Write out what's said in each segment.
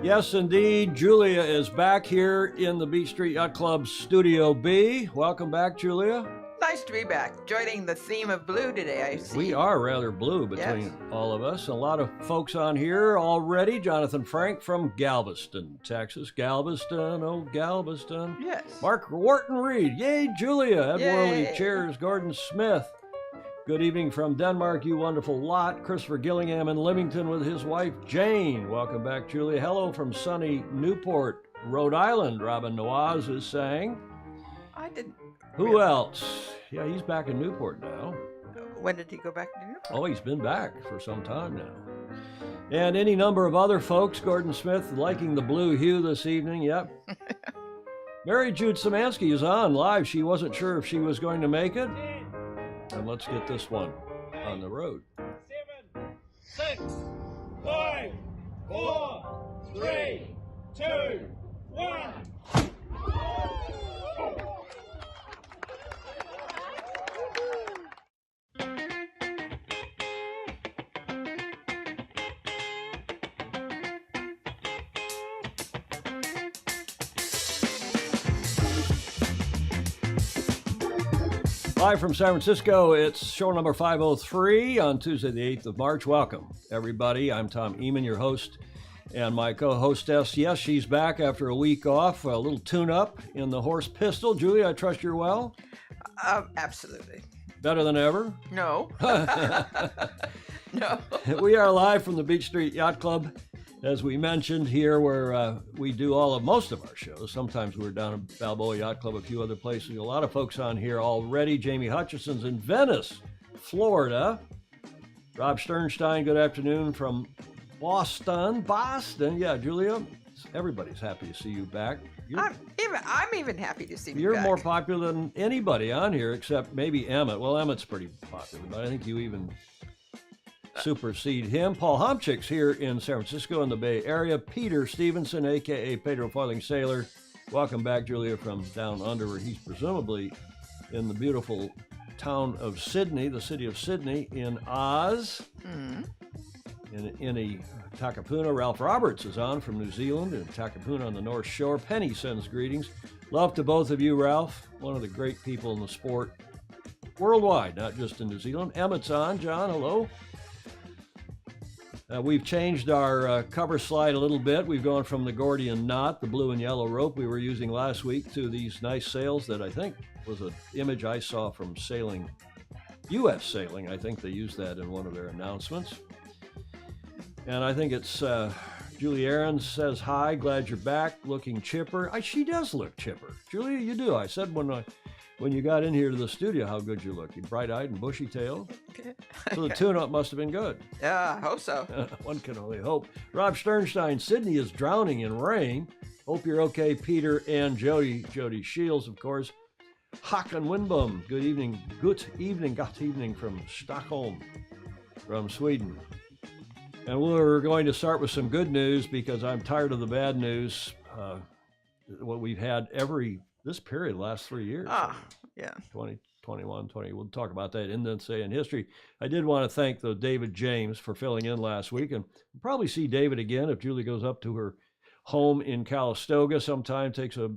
Yes, indeed. Julia is back here in the Beach Street Yacht Club Studio B. Welcome back, Julia. Nice to be back, joining the theme of blue today, I see. We are rather blue between all of us. A lot of folks on here already. Jonathan Frank from Galveston, Texas. Galveston, oh, Galveston. Yes. Mark Wharton Reed. Yay, Julia. Ed Yay. Worley. Cheers. Gordon Smith. Good evening from Denmark, you wonderful lot. Christopher Gillingham in Livington with his wife, Jane. Welcome back, Julia. Hello from sunny Newport, Rhode Island. Robin Noaz is saying. I didn't. Who else? Yeah, he's back in Newport now. When did he go back to Newport? Oh, he's been back for some time now. And any number of other folks. Gordon Smith liking the blue hue this evening. Yep. Mary Jude Szymanski is on live. She wasn't sure if she was going to make it. And let's get this one on the road. 7, 6, 5, 4, 3, 2, 1. Live from San Francisco, it's show number 503 on Tuesday, the 8th of March. Welcome, everybody. I'm Tom Eamon, your host, and my co-hostess. Yes, she's back after a week off, a little tune-up in the Horse Pistol. Julia, I trust you're well? Absolutely. Better than ever? No. No. We are live from the Beach Street Yacht Club, as we mentioned here, where we do most of our shows. Sometimes we're down at Balboa Yacht Club, a few other places. A lot of folks on here already. Jamie Hutchison's in Venice, Florida. Rob Sternstein, good afternoon from Boston. Yeah, Julia, everybody's happy to see you back. I'm even happy to see you You're back. more popular than anybody on here, except maybe Emmett. Well, Emmett's pretty popular, but I think you even supersede him. Paul Homchick's here in San Francisco in the Bay Area. Peter Stevenson, a.k.a. Pedro Foiling Sailor. Welcome back, Julia, from down under, where he's presumably in the beautiful town of Sydney, the city of Sydney, in Oz. Mm-hmm. In Takapuna. Ralph Roberts is on from New Zealand in Takapuna on the North Shore. Penny sends greetings. Love to both of you, Ralph. One of the great people in the sport worldwide, not just in New Zealand. Emmett's on. John, hello. We've changed our cover slide a little bit. We've gone from the Gordian knot, the blue and yellow rope we were using last week, to these nice sails that I think was an image I saw from sailing, U.S. sailing. I think they used that in one of their announcements. And I think it's Julie Aarons says, hi, glad you're back, looking chipper. She does look chipper. Julia, you do. I said when you got in here to the studio how good you look. You're bright-eyed and bushy-tailed. So the tune-up must have been good. Yeah, I hope so. One can only hope. Rob Sternstein, Sydney is drowning in rain. Hope you're okay, Peter and Jody. Jody Shields, of course. Håkan Windbom, good evening from Stockholm, from Sweden. And we're going to start with some good news because I'm tired of the bad news. What we've had this period, last 3 years. Yeah. 2021, 20. We'll talk about that in This Day in History. I did want to thank David James for filling in last week, and we'll probably see David again if Julie goes up to her home in Calistoga sometime, takes a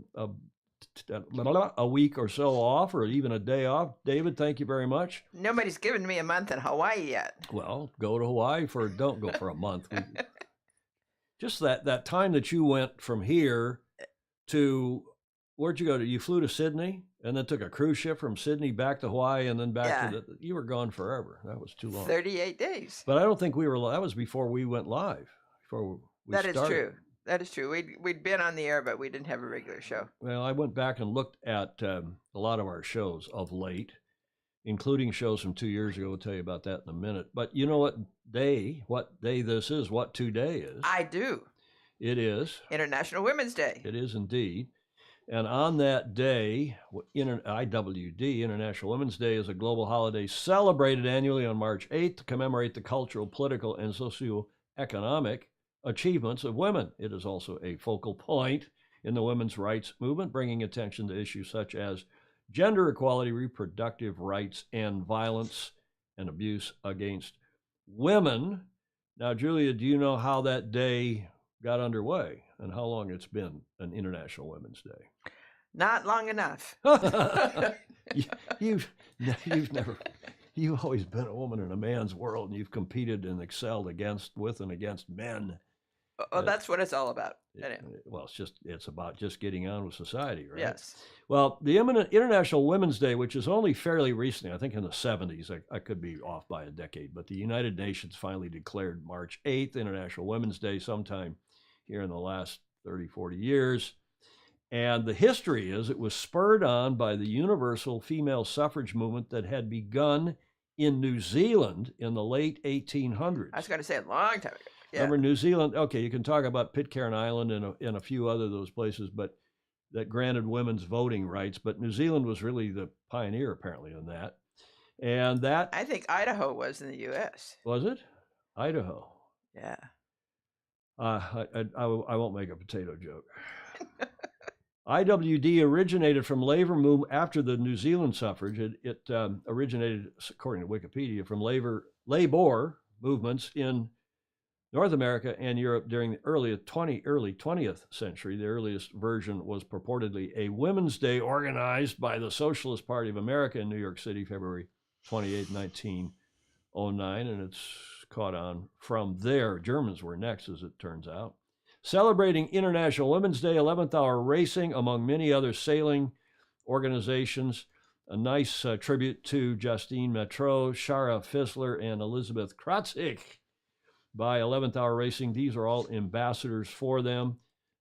week or so off, or even a day off. David, thank you very much. Nobody's given me a month in Hawaii yet. Well, go to Hawaii don't go for a month. Just that time that you went from here to, where'd you go to? You flew to Sydney and then took a cruise ship from Sydney back to Hawaii and then back to you were gone forever. That was too long. 38 days. But I don't think that was before we went live. Before we started. That is true. That is true. We'd been on the air, but we didn't have a regular show. Well, I went back and looked at a lot of our shows of late, including shows from 2 years ago. We'll tell you about that in a minute. But you know what day this is, what today is? I do. It is. International Women's Day. It is indeed. And on that day, IWD, International Women's Day, is a global holiday celebrated annually on March 8th to commemorate the cultural, political, and socioeconomic achievements of women. It is also a focal point in the women's rights movement, bringing attention to issues such as gender equality, reproductive rights, and violence and abuse against women. Now, Julia, do you know how that day got underway and how long it's been an International Women's Day? Not long enough. You've always been a woman in a man's world, and you've competed and excelled with and against men. Well, that's what it's all about. Well, it's about just getting on with society, right? Yes. Well, the International Women's Day, which is only fairly recently, I think in the 70s, I could be off by a decade, but the United Nations finally declared March 8th International Women's Day sometime here in the last 30, 40 years. And the history is it was spurred on by the universal female suffrage movement that had begun in New Zealand in the late 1800s. I was going to say a long time ago. Yeah. Remember New Zealand? Okay, you can talk about Pitcairn Island and a few other those places, but that granted women's voting rights. But New Zealand was really the pioneer, apparently, in that. And that I think Idaho was in the U.S. Was it? Idaho. Yeah. I won't make a potato joke. IWD originated from labor movement after the New Zealand suffrage. It originated, according to Wikipedia, from labor movements in North America and Europe during the early 20th century. The earliest version was purportedly a Women's Day organized by the Socialist Party of America in New York City, February 28, 1909, and it's caught on from there. Germans were next, as it turns out. Celebrating International Women's Day, 11th hour racing, among many other sailing organizations. A nice tribute to Justine Metro, Shara Fissler, and Elizabeth Kratzik by 11th Hour Racing. These are all ambassadors for them.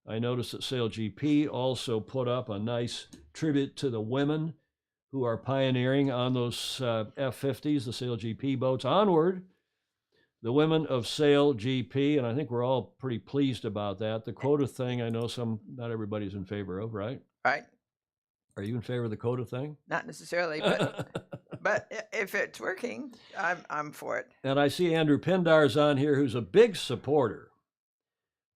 I noticed that Sail GP also put up a nice tribute to the women who are pioneering on those F50s, the Sail GP boats. Onward, the women of Sail GP, and I think we're all pretty pleased about that. The quota thing, I know not everybody's in favor of, right? Right. Are you in favor of the quota thing? Not necessarily, but if it's working, I'm for it. And I see Andrew Pindar's on here, who's a big supporter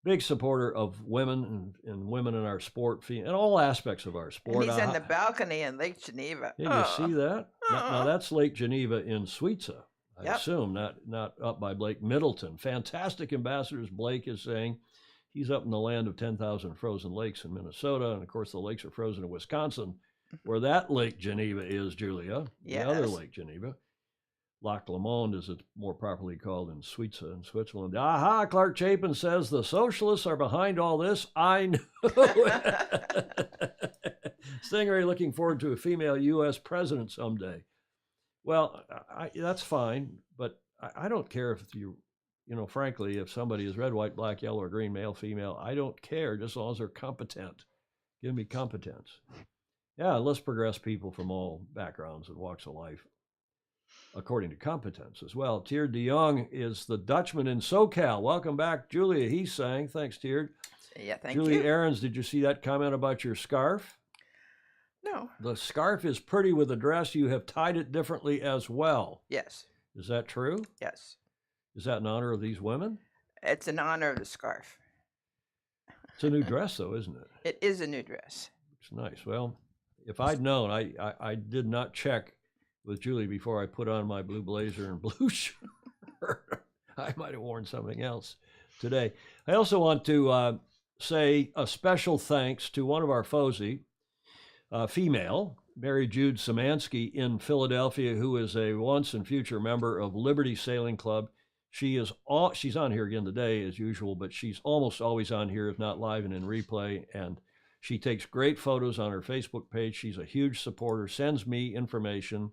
of women and women in our sport, and all aspects of our sport. And he's on the balcony in Lake Geneva. Yeah, you see that? Now that's Lake Geneva in Suiza, I assume, not up by Blake Middleton. Fantastic ambassadors, Blake is saying. He's up in the land of 10,000 frozen lakes in Minnesota, and of course the lakes are frozen in Wisconsin, where that Lake Geneva is, Julia. Yes. The other Lake Geneva. Lac Le Monde, as it's more properly called in Suiza, in Switzerland. Aha, Clark Chapin says the socialists are behind all this. I know it. Stingray looking forward to a female U.S. president someday. Well, that's fine, but I don't care if frankly, if somebody is red, white, black, yellow, or green, male, female, I don't care, just as long as they're competent. Give me competence. Yeah, let's progress people from all backgrounds and walks of life according to competence as well. Tier de Jong is the Dutchman in SoCal. Welcome back, Julia. He's saying, thanks, Tier. Yeah, thank you. Julia Ahrens, did you see that comment about your scarf? No. The scarf is pretty with the dress. You have tied it differently as well. Yes. Is that true? Yes. Is that in honor of these women? It's in honor of the scarf. It's a new dress, though, isn't it? It is a new dress. It's nice. Well, if I'd known, I did not check with Julie before I put on my blue blazer and blue shirt. I might have worn something else today. I also want to say a special thanks to one of our FOSI, female, Mary Jude Szymanski in Philadelphia, who is a once and future member of Liberty Sailing Club. She's on here again today as usual, but she's almost always on here, if not live and in replay. And she takes great photos on her Facebook page. She's a huge supporter, sends me information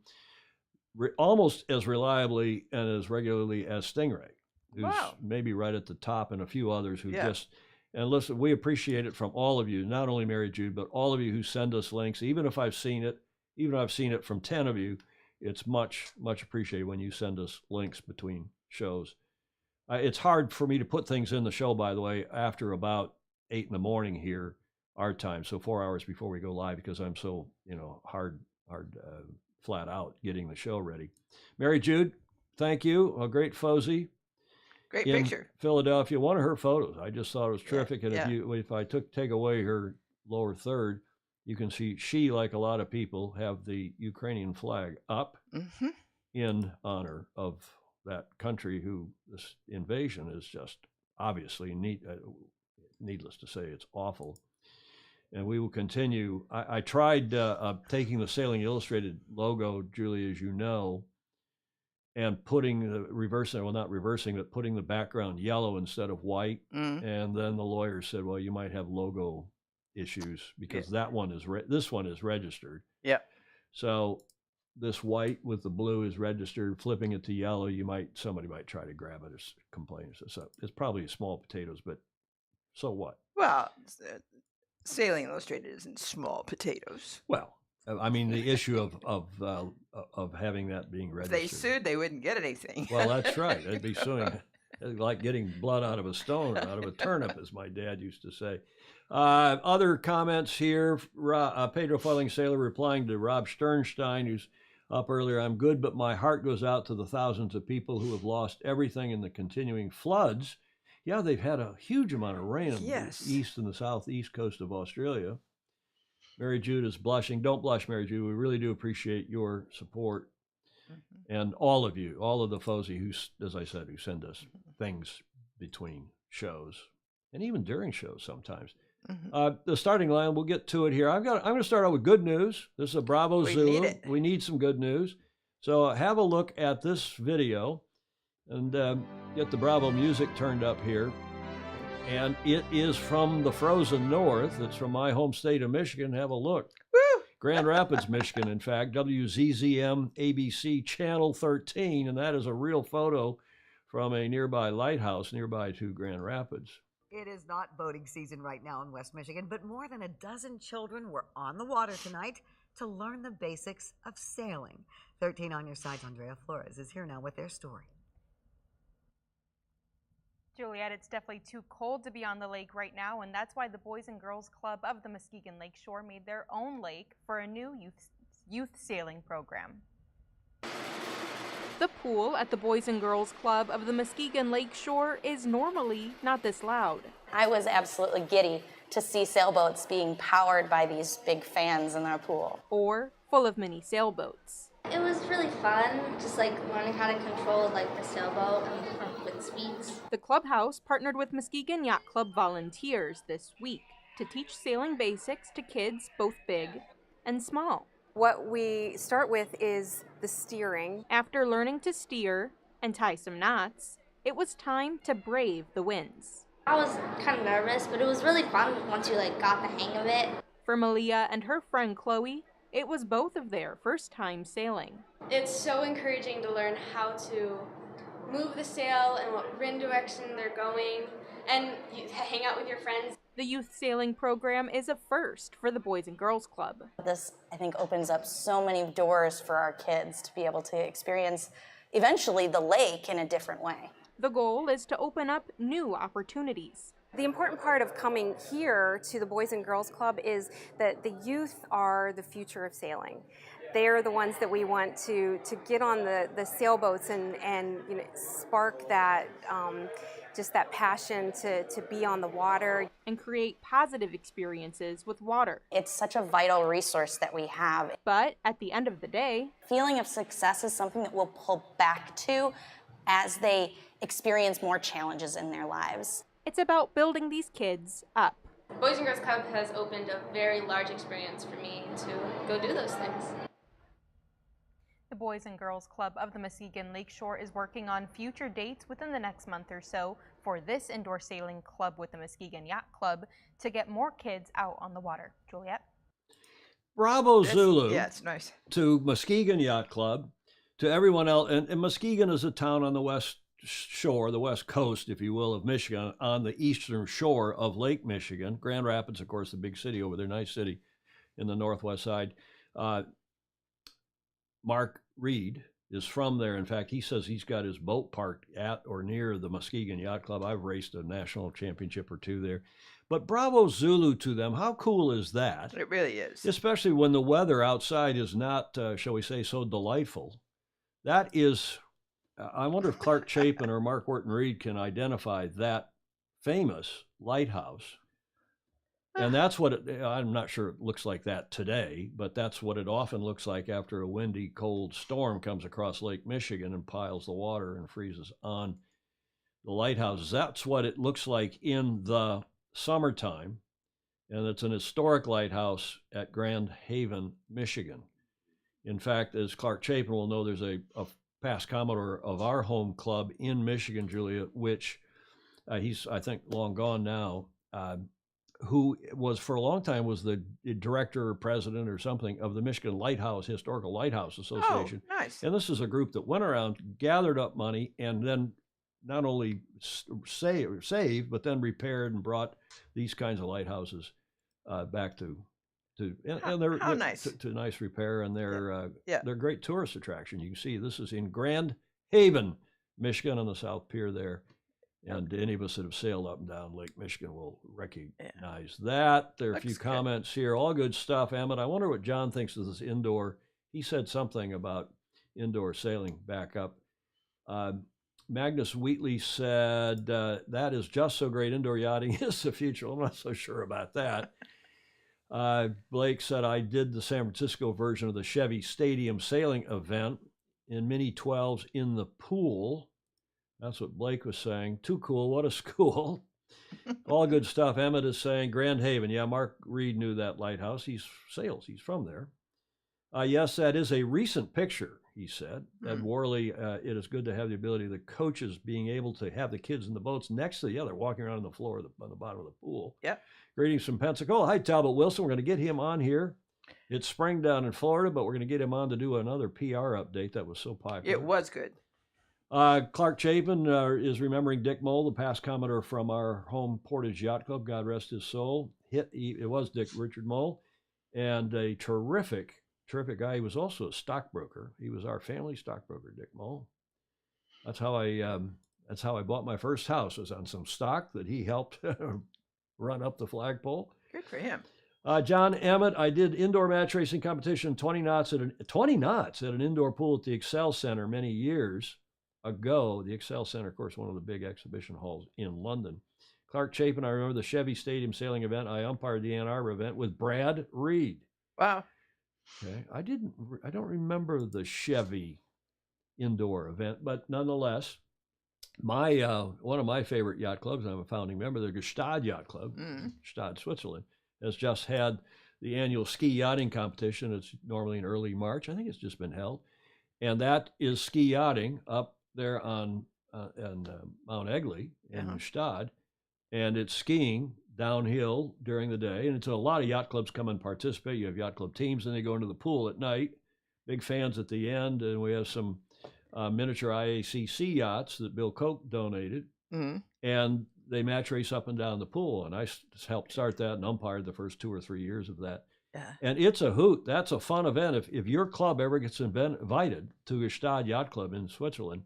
almost as reliably and as regularly as Stingray, who's maybe right at the top, and a few others who and listen, we appreciate it from all of you, not only Mary Jude, but all of you who send us links. Even if I've seen it from 10 of you, it's much, much appreciated when you send us links between shows. It's hard for me to put things in the show, by the way, after about 8 in the morning here. our time, so 4 hours before we go live, because I'm so, hard flat out getting the show ready. Mary Jude, thank you. A great FOSI. Great In picture. Philadelphia, one of her photos. I just thought it was terrific. And yeah. if I take away her lower third, you can see she, like a lot of people, have the Ukrainian flag up in honor of that country who this invasion is just obviously needless to say, it's awful. And we will continue. I tried taking the Sailing Illustrated logo, Julie, as you know, and putting not reversing, but putting the background yellow instead of white. And then the lawyer said, well, you might have logo issues because that one is, this one is registered. Yeah. So this white with the blue is registered. Flipping it to yellow, somebody might try to grab it or complain. So it's probably small potatoes, but so what? Well, Sailing Illustrated isn't small potatoes. Well, I mean, the issue of having that being registered. If they sued, they wouldn't get anything. Well, that's right. They'd be suing. Like getting blood out of a stone, out of a turnip, as my dad used to say. Other comments here. Pedro Filing Sailor replying to Rob Sternstein, who's up earlier. I'm good, but my heart goes out to the thousands of people who have lost everything in the continuing floods. Yeah, they've had a huge amount of rain on the east and the southeast coast of Australia. Mary Jude is blushing. Don't blush, Mary Jude. We really do appreciate your support. And all of you, all of the FOSI who, as I said, who send us things between shows and even during shows sometimes. The starting line, we'll get to it here. I'm going to start out with good news. This is a Bravo Zulu. We need some good news. So have a look at this video and get the Bravo music turned up here. And it is from the frozen north. It's from my home state of Michigan. Have a look. Woo! Grand Rapids, Michigan, in fact, WZZM ABC Channel 13. And that is a real photo from a nearby lighthouse nearby to Grand Rapids. It is not boating season right now in West Michigan, but more than a dozen children were on the water tonight to learn the basics of sailing. 13 on your side's Andrea Flores is here now with their story. Juliet, it's definitely too cold to be on the lake right now, and that's why the Boys and Girls Club of the Muskegon Lake Shore made their own lake for a new youth sailing program. The pool at the Boys and Girls Club of the Muskegon Lake Shore is normally not this loud. I was absolutely giddy to see sailboats being powered by these big fans in our pool. Or full of mini sailboats. It was really fun, just like learning how to control the sailboat and with speeds. The clubhouse partnered with Muskegon Yacht Club volunteers this week to teach sailing basics to kids both big and small. What we start with is the steering. After learning to steer and tie some knots, it was time to brave the winds. I was kind of nervous, but it was really fun once you got the hang of it. For Malia and her friend Chloe, it was both of their first time sailing. It's so encouraging to learn how to move the sail and what wind direction they're going, and you hang out with your friends. The youth sailing program is a first for the Boys and Girls Club. This, I think, opens up so many doors for our kids to be able to experience eventually the lake in a different way. The goal is to open up new opportunities. The important part of coming here to the Boys and Girls Club is that the youth are the future of sailing. They are the ones that we want to get on the sailboats and spark that just that passion to be on the water. And create positive experiences with water. It's such a vital resource that we have. But at the end of the day, feeling of success is something that we'll pull back to as they experience more challenges in their lives. It's about building these kids up. Boys and Girls Club has opened a very large experience for me to go do those things. The Boys and Girls Club of the Muskegon Lake Shore is working on future dates within the next month or so for this indoor sailing club with the Muskegon Yacht Club to get more kids out on the water. Juliet? Bravo Zulu. Yeah, it's nice. To Muskegon Yacht Club, to everyone else. And Muskegon is a town on the west shore, the west coast, if you will, of Michigan, on the eastern shore of Lake Michigan. Grand Rapids, of course, the big city over there, nice city in the northwest side. Mark Reed is from there. In fact, he says he's got his boat parked at or near the Muskegon Yacht Club. I've raced a national championship or two there. But bravo Zulu to them. How cool is that? It really is. Especially when the weather outside is not, shall we say, so delightful. That is, I wonder if Clark Chapin or Mark Wharton Reed can identify that famous lighthouse. And that's what I'm not sure it looks like that today, but that's what it often looks like after a windy, cold storm comes across Lake Michigan and piles the water and freezes on the lighthouses. That's what it looks like in the summertime. And it's an historic lighthouse at Grand Haven, Michigan. In fact, as Clark Chapin will know, there's a past Commodore of our home club in Michigan, Julia, which he's, I think, long gone now, who was for a long time was the director or president or something of the Michigan Lighthouse Historical Lighthouse Association. Oh, nice. And this is a group that went around, gathered up money, and then not only saved, but then repaired and brought these kinds of lighthouses back to how nice. to nice repair, and they're Yeah. they're a great tourist attraction. You can see this is in Grand Haven, Michigan, on the South Pier there. And any of us that have sailed up and down Lake Michigan will recognize that. There are a few comments here. All good stuff, Emmett. I wonder what John thinks of this indoor. He said something about indoor sailing back up. Magnus Wheatley said, that is just so great. Indoor yachting is the future. I'm not so sure about that. Blake said, I did the San Francisco version of the Chevy Stadium sailing event in mini 12s in the pool. That's what Blake was saying. Too cool. What a school. All good stuff. Emmett is saying Grand Haven. Yeah, Mark Reed knew that lighthouse. He sails. He's from there. Yes, that is a recent picture, he said. Ed Worley, it is good to have the ability of the coaches being able to have the kids in the boats next to the other, walking around on the floor on the bottom of the pool. Yep. Greetings from Pensacola. Hi, Talbot Wilson. We're going to get him on here. It's spring down in Florida, but we're going to get him on to do another PR update that was so popular. It was good. Clark Chapin is remembering Dick Mole, the past Commodore from our home Portage Yacht Club. God rest his soul. It was Richard Mole, and a terrific guy. He was also a stockbroker. He was our family stockbroker, Dick Mole. That's how I bought my first house, was on some stock that he helped run up the flagpole. Good for him. John Emmett, I did indoor match racing competition 20 knots at an indoor pool at the Excel Center many years ago. The Excel Center, of course, one of the big exhibition halls in London. Clark Chapin, I remember the Chevy Stadium sailing event. I umpired the Ann Arbor event with Brad Reed. Wow. Okay, I don't remember the Chevy indoor event, but nonetheless, my one of my favorite yacht clubs, I'm a founding member, the Gstaad Yacht Club, Gstaad, Switzerland, has just had the annual ski yachting competition. It's normally in early March. I think it's just been held, and that is ski yachting up there on Mount Egly in Gstaad, and it's skiing downhill during the day, and it's a lot of yacht clubs come and participate. You have yacht club teams, and they go into the pool at night. Big fans at the end, and we have some miniature IACC yachts that Bill Koch donated, and they match race up and down the pool, and I helped start that and umpired the first 2 or 3 years of that. Yeah. And it's a hoot. That's a fun event. If your club ever gets invited to Gstaad Yacht Club in Switzerland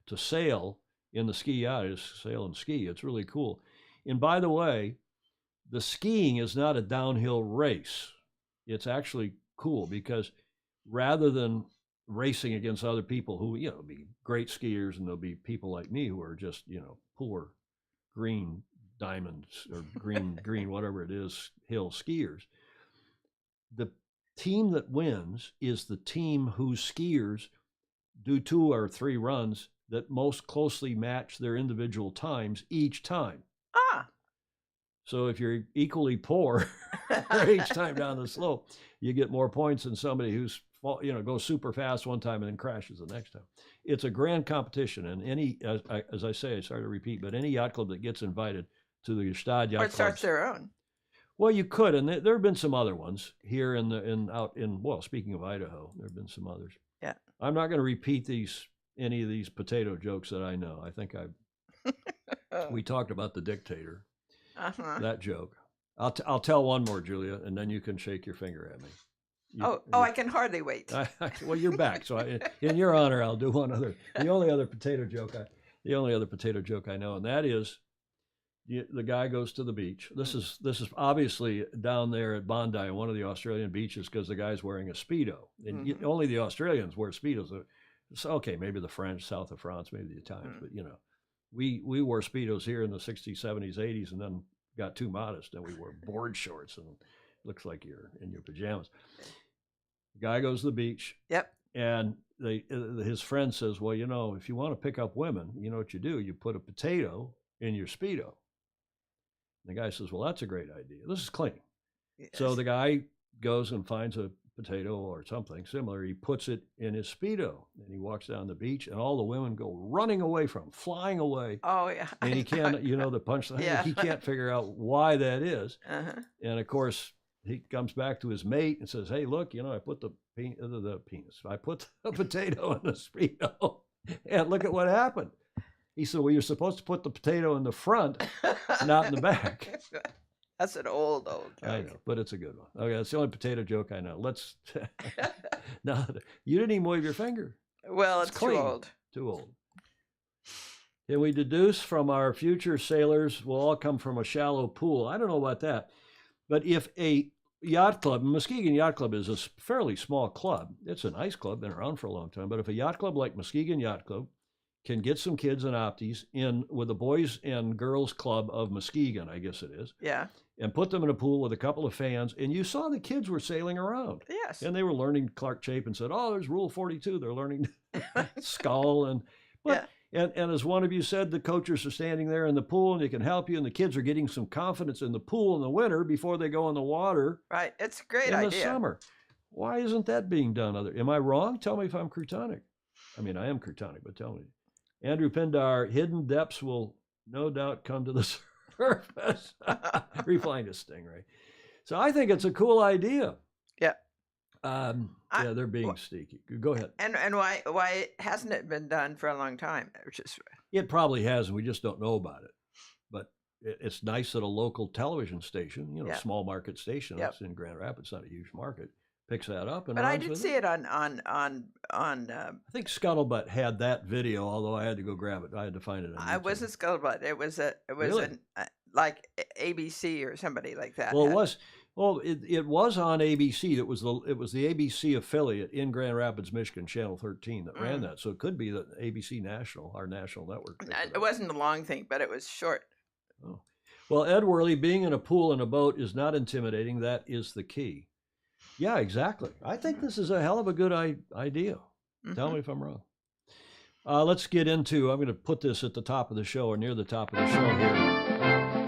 to sail in the ski yacht, sail and ski, it's really cool. And by the way, the skiing is not a downhill race. It's actually cool because rather than racing against other people who, be great skiers, and there'll be people like me who are just, poor green diamonds or green, whatever it is, hill skiers. The team that wins is the team whose skiers do 2 or 3 runs that most closely match their individual times each time. So if you're equally poor each time down the slope, you get more points than somebody who's, goes super fast one time and then crashes the next time. It's a grand competition, and any, as I say, I sorry to repeat, but any yacht club that gets invited to the Gstaad Yacht Club, or starts their own. Well, you could, and there have been some other ones here speaking of Idaho, there have been some others. Yeah. I'm not going to repeat any of these potato jokes that I know. I think we talked about the dictator. That joke. I'll tell one more, Julia, and then you can shake your finger at me. I can hardly wait. Well, you're back, so in your honor, I'll do one other. The only other potato joke I know, and that is, the guy goes to the beach. This is obviously down there at Bondi, one of the Australian beaches, because the guy's wearing a Speedo. And only the Australians wear Speedos. So, okay, maybe the French, south of France, maybe the Italians, but we wore Speedos here in the 60s, 70s, 80s, and then got too modest, and we wore board shorts, and it looks like you're in your pajamas. The guy goes to the beach. Yep. And his friend says, well, if you want to pick up women, you know what you do? You put a potato in your Speedo. And the guy says, well, that's a great idea. This is clean. Yes. So the guy goes and finds a potato or something similar. He puts it in his Speedo, and he walks down the beach, and all the women go running away from him, flying away. Oh, yeah. And he can't, the punchline, he can't figure out why that is. And of course, he comes back to his mate and says, hey, look, I put the penis. I put the potato in the Speedo, and look at what happened. He said, well, you're supposed to put the potato in the front, not in the back. That's an old joke. I know, but it's a good one. Okay, that's the only potato joke I know. Let's, no, you didn't even wave your finger. Well, it's clean. Too old. Too old. Can we deduce from our future sailors will all come from a shallow pool? I don't know about that. But if a yacht club, Muskegon Yacht Club is a fairly small club. It's a nice club, been around for a long time. But if a yacht club like Muskegon Yacht Club can get some kids and opties in with the Boys and Girls Club of Muskegon, I guess it is. Yeah. And put them in a pool with a couple of fans, and you saw the kids were sailing around. Yes. And they were learning Clark Chapin said, oh, there's Rule 42. They're learning scull and as one of you said, the coaches are standing there in the pool and they can help you, and the kids are getting some confidence in the pool in the winter before they go in the water. Right. It's a great idea. idea. In the summer. Why isn't that being done? Am I wrong? Tell me if I'm crutonic. I mean, I am crutonic, but tell me. Andrew Pindar, hidden depths will no doubt come to the surface. Replying to Stingray. So I think it's a cool idea. Yeah. They're being sneaky. Go ahead. And why hasn't it been done for a long time? It probably has, and we just don't know about it. But it's nice that a local television station, small market station, it's in Grand Rapids, not a huge market, picks that up. And but I did see it on. I think Scuttlebutt had that video, although I had to go grab it. I had to find it. It wasn't Scuttlebutt. It was really? Like ABC or somebody like that. Well, it was. Well, it was on ABC. It was the ABC affiliate in Grand Rapids, Michigan, Channel 13 that ran that. So it could be the ABC National, our national network. It wasn't a long thing, but it was short. Oh. Well, Ed Worley, being in a pool and a boat is not intimidating. That is the key. Yeah, exactly. I think this is a hell of a good idea. Tell me if I'm wrong. Let's get into, I'm going to put this at the top of the show or near the top of the show here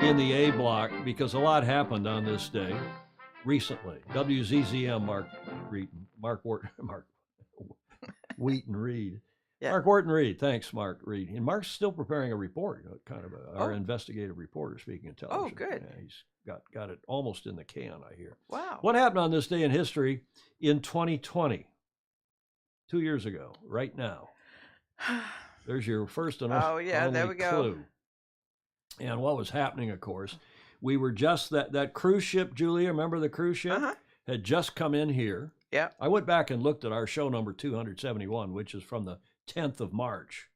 in the A block, because a lot happened on this day recently. WZZM, Mark Wheaton Reed. Yeah. Mark Wharton Reed. Thanks, Mark Reed. And Mark's still preparing a report, our investigative reporter, speaking of television. Oh, good. Yeah, he's got it almost in the can, I hear. Wow. What happened on this day in history in 2020? 2 years ago, right now. There's your first and only there we go. clue. And what was happening, of course, we were just that cruise ship, Julia, remember the cruise ship? Had just come in here. Yeah. I went back and looked at our show number 271, which is from the 10th of March.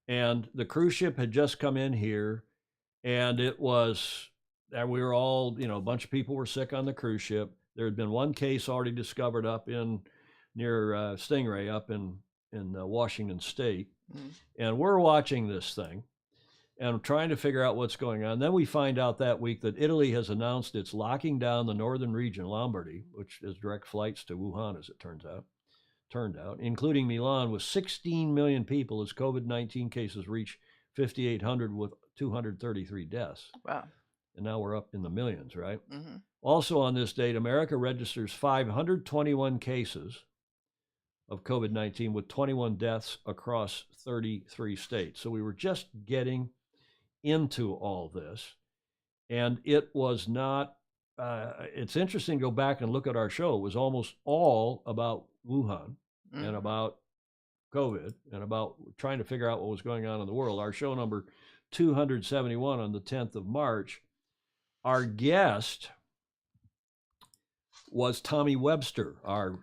And the cruise ship had just come in here, and it was, we were all, a bunch of people were sick on the cruise ship. There had been one case already discovered up near Stingray up in Washington State. And we're watching this thing and trying to figure out what's going on. Then we find out that week that Italy has announced it's locking down the northern region, Lombardy, which is direct flights to Wuhan, as it turned out, including Milan, with 16 million people as COVID-19 cases reach 5,800 with 233 deaths. Wow. And now we're up in the millions, right? Also on this date, America registers 521 cases of COVID-19 with 21 deaths across 33 states. So we were just getting into all this, and it was not, it's interesting to go back and look at our show. It was almost all about Wuhan and about COVID and about trying to figure out what was going on in the world. Our show number 271 on the 10th of March, our guest was Tommy Webster, our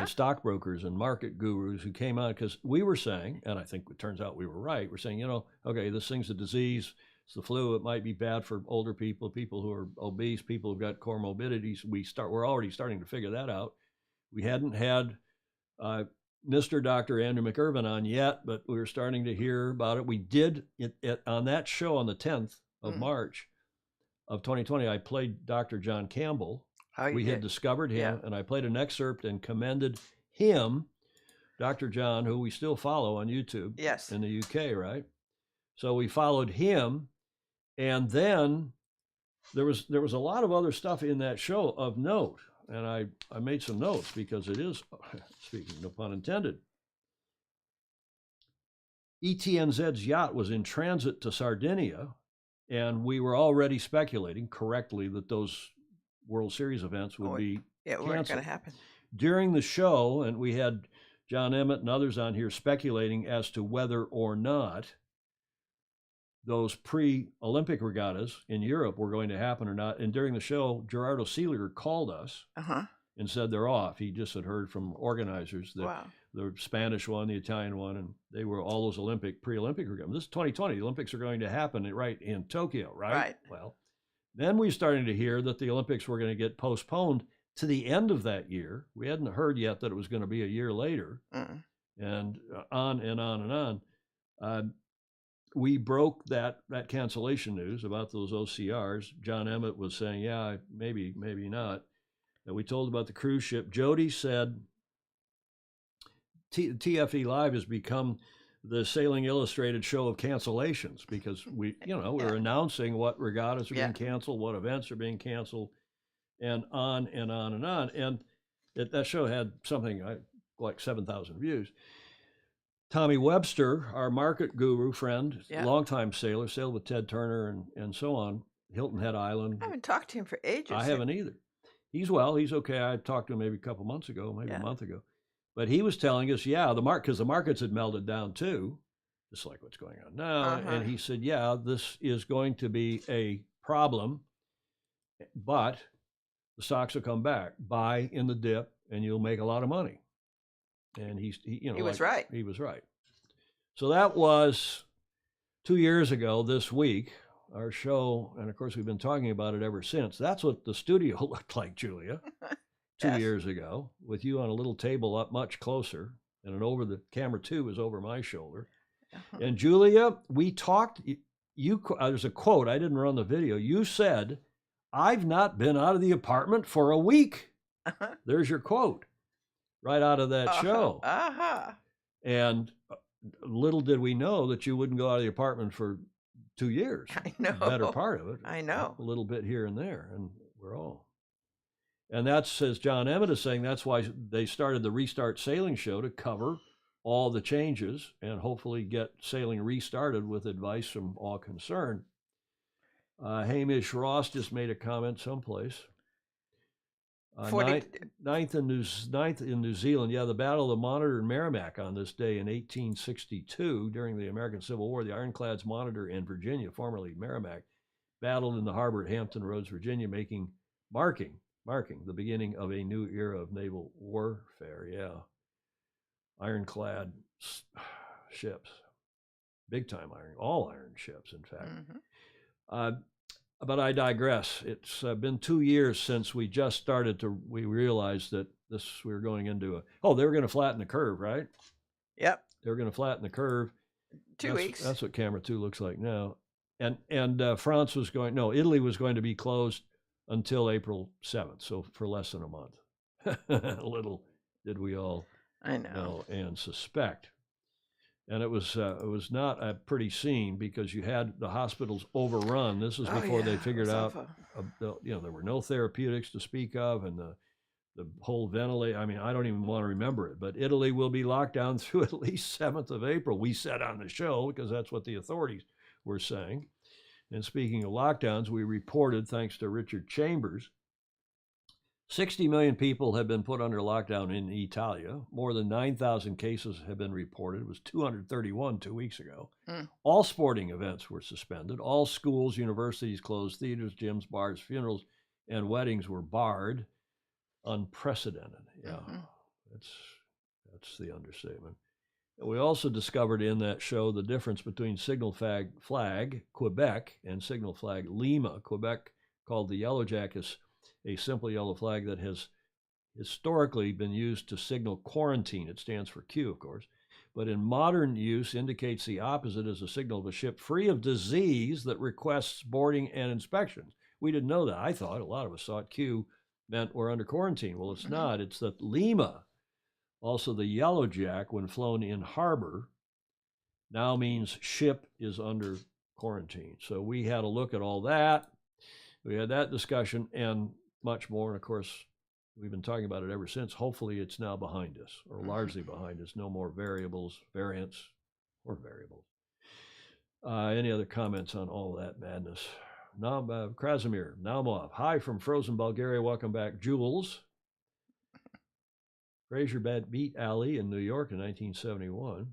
stockbrokers and market gurus who came on, because we were saying, and I think it turns out we were right, we're saying, okay, this thing's a disease, it's the flu. It might be bad for older people, people who are obese, people who've got comorbidities. We're already starting to figure that out. We hadn't had Mr. Dr. Andrew McIrvin on yet, but we were starting to hear about it. We did it on that show on the 10th of March of 2020. I played Dr. John Campbell. We had discovered him, and I played an excerpt and commended him, Dr. John, who we still follow on YouTube in the UK, right? So we followed him, and then there was a lot of other stuff in that show of note. And I made some notes because it is, speaking no pun intended, ETNZ's yacht was in transit to Sardinia, and we were already speculating correctly that those World Series events would be weren't going to happen. During the show, and we had John Emmett and others on here speculating as to whether or not those pre-Olympic regattas in Europe were going to happen or not. And during the show, Gerardo Seeliger called us and said they're off. He just had heard from organizers that the Spanish one, the Italian one, and they were all those pre-Olympic regattas. This is 2020. The Olympics are going to happen right in Tokyo, right? Right. Well, then we started to hear that the Olympics were going to get postponed to the end of that year. We hadn't heard yet that it was going to be a year later, and on and on and on. We broke that cancellation news about those OCRs. John Emmett was saying, yeah, maybe not. And we told about the cruise ship. Jody said, TFE Live has become the Sailing Illustrated show of cancellations because we're announcing what regattas are being canceled, what events are being canceled, and on and on and on. And that show had something like 7,000 views. Tommy Webster, our market guru friend, longtime sailor, sailed with Ted Turner and so on, Hilton Head Island. I haven't talked to him for ages. I haven't either. He's okay. I talked to him maybe a couple months ago, maybe a month ago. But he was telling us, because the markets had melted down too, just like what's going on now. And he said, this is going to be a problem, but the stocks will come back. Buy in the dip, and you'll make a lot of money. And he was right. He was right. So that was 2 years ago this week, our show. And of course, we've been talking about it ever since. That's what the studio looked like, Julia, 2 years ago, with you on a little table up much closer. And the camera 2 is over my shoulder. And Julia, we talked, there's a quote, I didn't run the video. You said, I've not been out of the apartment for a week. There's your quote. Right out of that show. And little did we know that you wouldn't go out of the apartment for 2 years. I know. The better part of it. I know. A little bit here and there, and we're all. And that's, as John Emmett is saying, that's why they started the Restart Sailing show to cover all the changes and hopefully get sailing restarted with advice from all concerned. Hamish Ross just made a comment someplace. Ninth in New Zealand. The Battle of the Monitor and Merrimack on this day in 1862 during the American Civil War. The ironclads Monitor and Virginia, formerly Merrimack, battled in the harbor at Hampton Roads, Virginia, marking the beginning of a new era of naval warfare. Ironclad ships, big time all iron ships, in fact. But I digress. It's been 2 years since we just started we realized that we were going into they were going to flatten the curve, right? Yep. They were going to flatten the curve. 2 weeks. That's what camera 2 looks like now. And Italy was going to be closed until April 7th, so for less than a month. Little did we all know and suspect. And it was not a pretty scene because you had the hospitals overrun. This was before they figured out, there were no therapeutics to speak of, and the whole ventilation. I mean, I don't even want to remember it. But Italy will be locked down through at least 7th of April. We said on the show because that's what the authorities were saying. And speaking of lockdowns, we reported, thanks to Richard Chambers, 60 million people have been put under lockdown in Italia. More than 9,000 cases have been reported. It was 231 2 weeks ago. All sporting events were suspended. All schools, universities closed. Theaters, gyms, bars, funerals, and weddings were barred. Unprecedented. That's the understatement. We also discovered in that show the difference between signal flag Quebec and signal flag Lima. Quebec, called the Yellow Jack, is a simple yellow flag that has historically been used to signal quarantine. It stands for Q, of course, but in modern use indicates the opposite as a signal of a ship free of disease that requests boarding and inspections. We didn't know that. I thought, a lot of us thought Q meant we're under quarantine. Well, it's not. It's that Lima, also the Yellow Jack, when flown in harbor, now means ship is under quarantine. So we had a look at all that. We had that discussion and much more. And of course, we've been talking about it ever since. Hopefully it's now behind us, or largely behind us. No more variables, variants, or variables. Any other comments on all that madness? Krasimir Naumov. Hi from frozen Bulgaria. Welcome back. Jules. Fraser beat Ali in New York in 1971.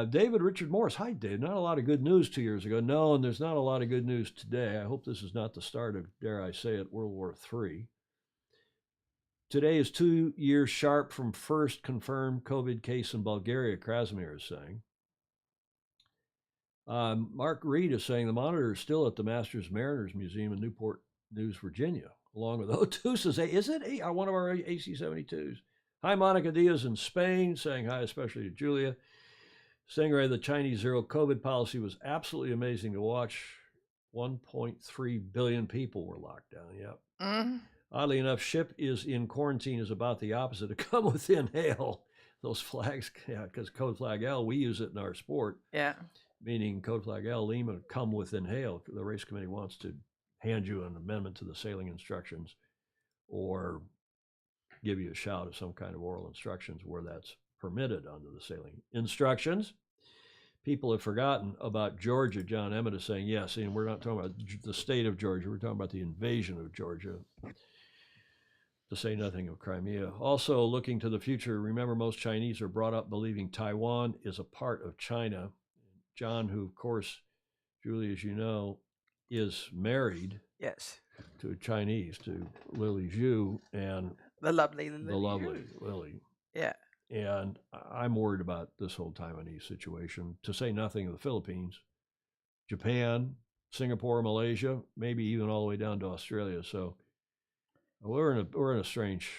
David Richard Morris. Hi, Dave. Not a lot of good news 2 years ago. No, and there's not a lot of good news today. I hope this is not the start of, dare I say it, World War III. Today is 2 years sharp from first confirmed COVID case in Bulgaria, Krasimir is saying. Mark Reed is saying the Monitor is still at the Masters Mariners Museum in Newport News, Virginia, along with O2 says, is it one of our AC-72s? Hi, Monica Diaz in Spain, saying hi especially to Julia. Stingray, the Chinese zero COVID policy was absolutely amazing to watch. 1.3 billion people were locked down, yep. Oddly enough, ship is in quarantine is about the opposite of come within hail. Those flags, yeah, because code flag L, we use it in our sport. Yeah. Meaning code flag L, Lima, come within hail. The race committee wants to hand you an amendment to the sailing instructions or give you a shout of some kind of oral instructions where that's permitted under the sailing instructions. People have forgotten about Georgia. John Emmett is saying, yes, and we're not talking about the state of Georgia. We're talking about the invasion of Georgia, to say nothing of Crimea. Also, looking to the future, remember most Chinese are brought up believing Taiwan is a part of China. John, who, of course, Julie, as you know, is married to a Chinese, to Lily Zhu, and the lovely Lily. Yeah. And I'm worried about this whole Taiwanese situation, to say nothing of the Philippines, Japan, Singapore, Malaysia, maybe even all the way down to Australia. So we're in a strange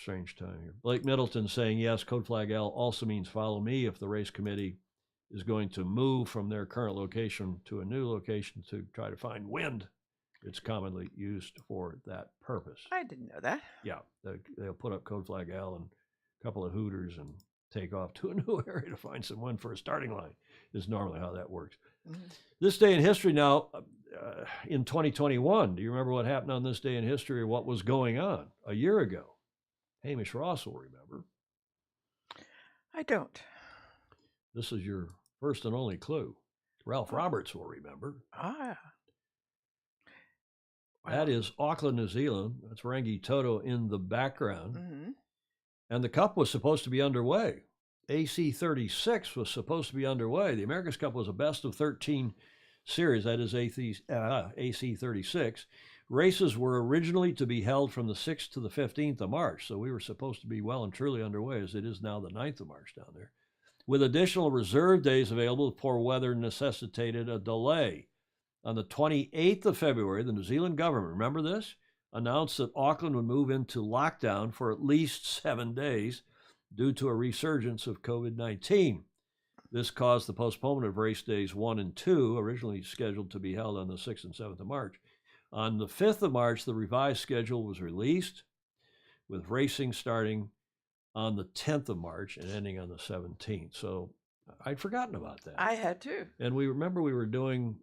time here. Blake Middleton saying, yes, code flag L also means follow me if the race committee is going to move from their current location to a new location to try to find wind. It's commonly used for that purpose. I didn't know that. Yeah, they'll put up code flag L and a couple of hooters and take off to a new area to find some wind for a starting line is normally how that works. This day in history now, in 2021, do you remember what happened on this day in history or what was going on a year ago? Hamish Ross will remember. I don't. This is your first and only clue. Ralph Roberts will remember. Wow. That is Auckland, New Zealand. That's Rangi Toto in the background. And the Cup was supposed to be underway. AC-36 was supposed to be underway. The America's Cup was a best of 13 series. That is AC-36. Races were originally to be held from the 6th to the 15th of March. So we were supposed to be well and truly underway, as it is now the 9th of March down there. With additional reserve days available, poor weather necessitated a delay. On the 28th of February, the New Zealand government, remember this, announced that Auckland would move into lockdown for at least 7 days due to a resurgence of COVID-19. This caused the postponement of race days 1 and 2, originally scheduled to be held on the 6th and 7th of March. On the 5th of March, the revised schedule was released, with racing starting on the 10th of March and ending on the 17th. So I'd forgotten about that. I had too. And we were doing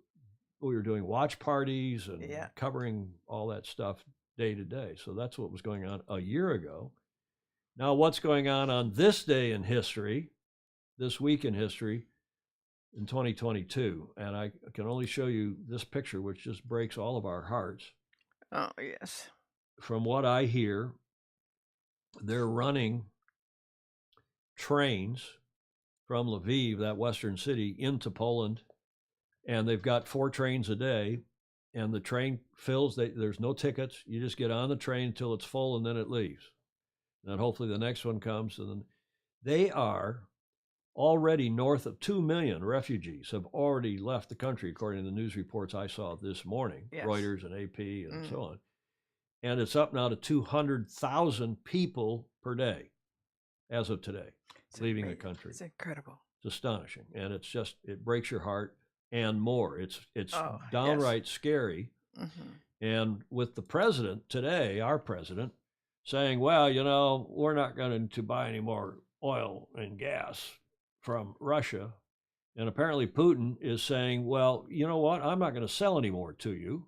watch parties and covering all that stuff day to day. So that's what was going on a year ago. Now what's going on this day in history, this week in history in 2022? And I can only show you this picture, which just breaks all of our hearts. Oh, yes. From what I hear, they're running trains from Lviv, that western city, into Poland, and they've got 4 trains a day, and the train fills. There's no tickets. You just get on the train until it's full, and then it leaves. And then hopefully the next one comes, and then They are already north of 2 million refugees have already left the country, according to the news reports I saw this morning, Yes. Reuters and AP and so on. And it's up now to 200,000 people per day as of today, leaving the country. It's incredible. It's astonishing. And it's just, it breaks your heart and more. It's Oh, downright scary. Mm-hmm. And with the president today, our president, saying, well, you know, we're not going to buy any more oil and gas from Russia. And apparently Putin is saying, well, you know what? I'm not going to sell any more to you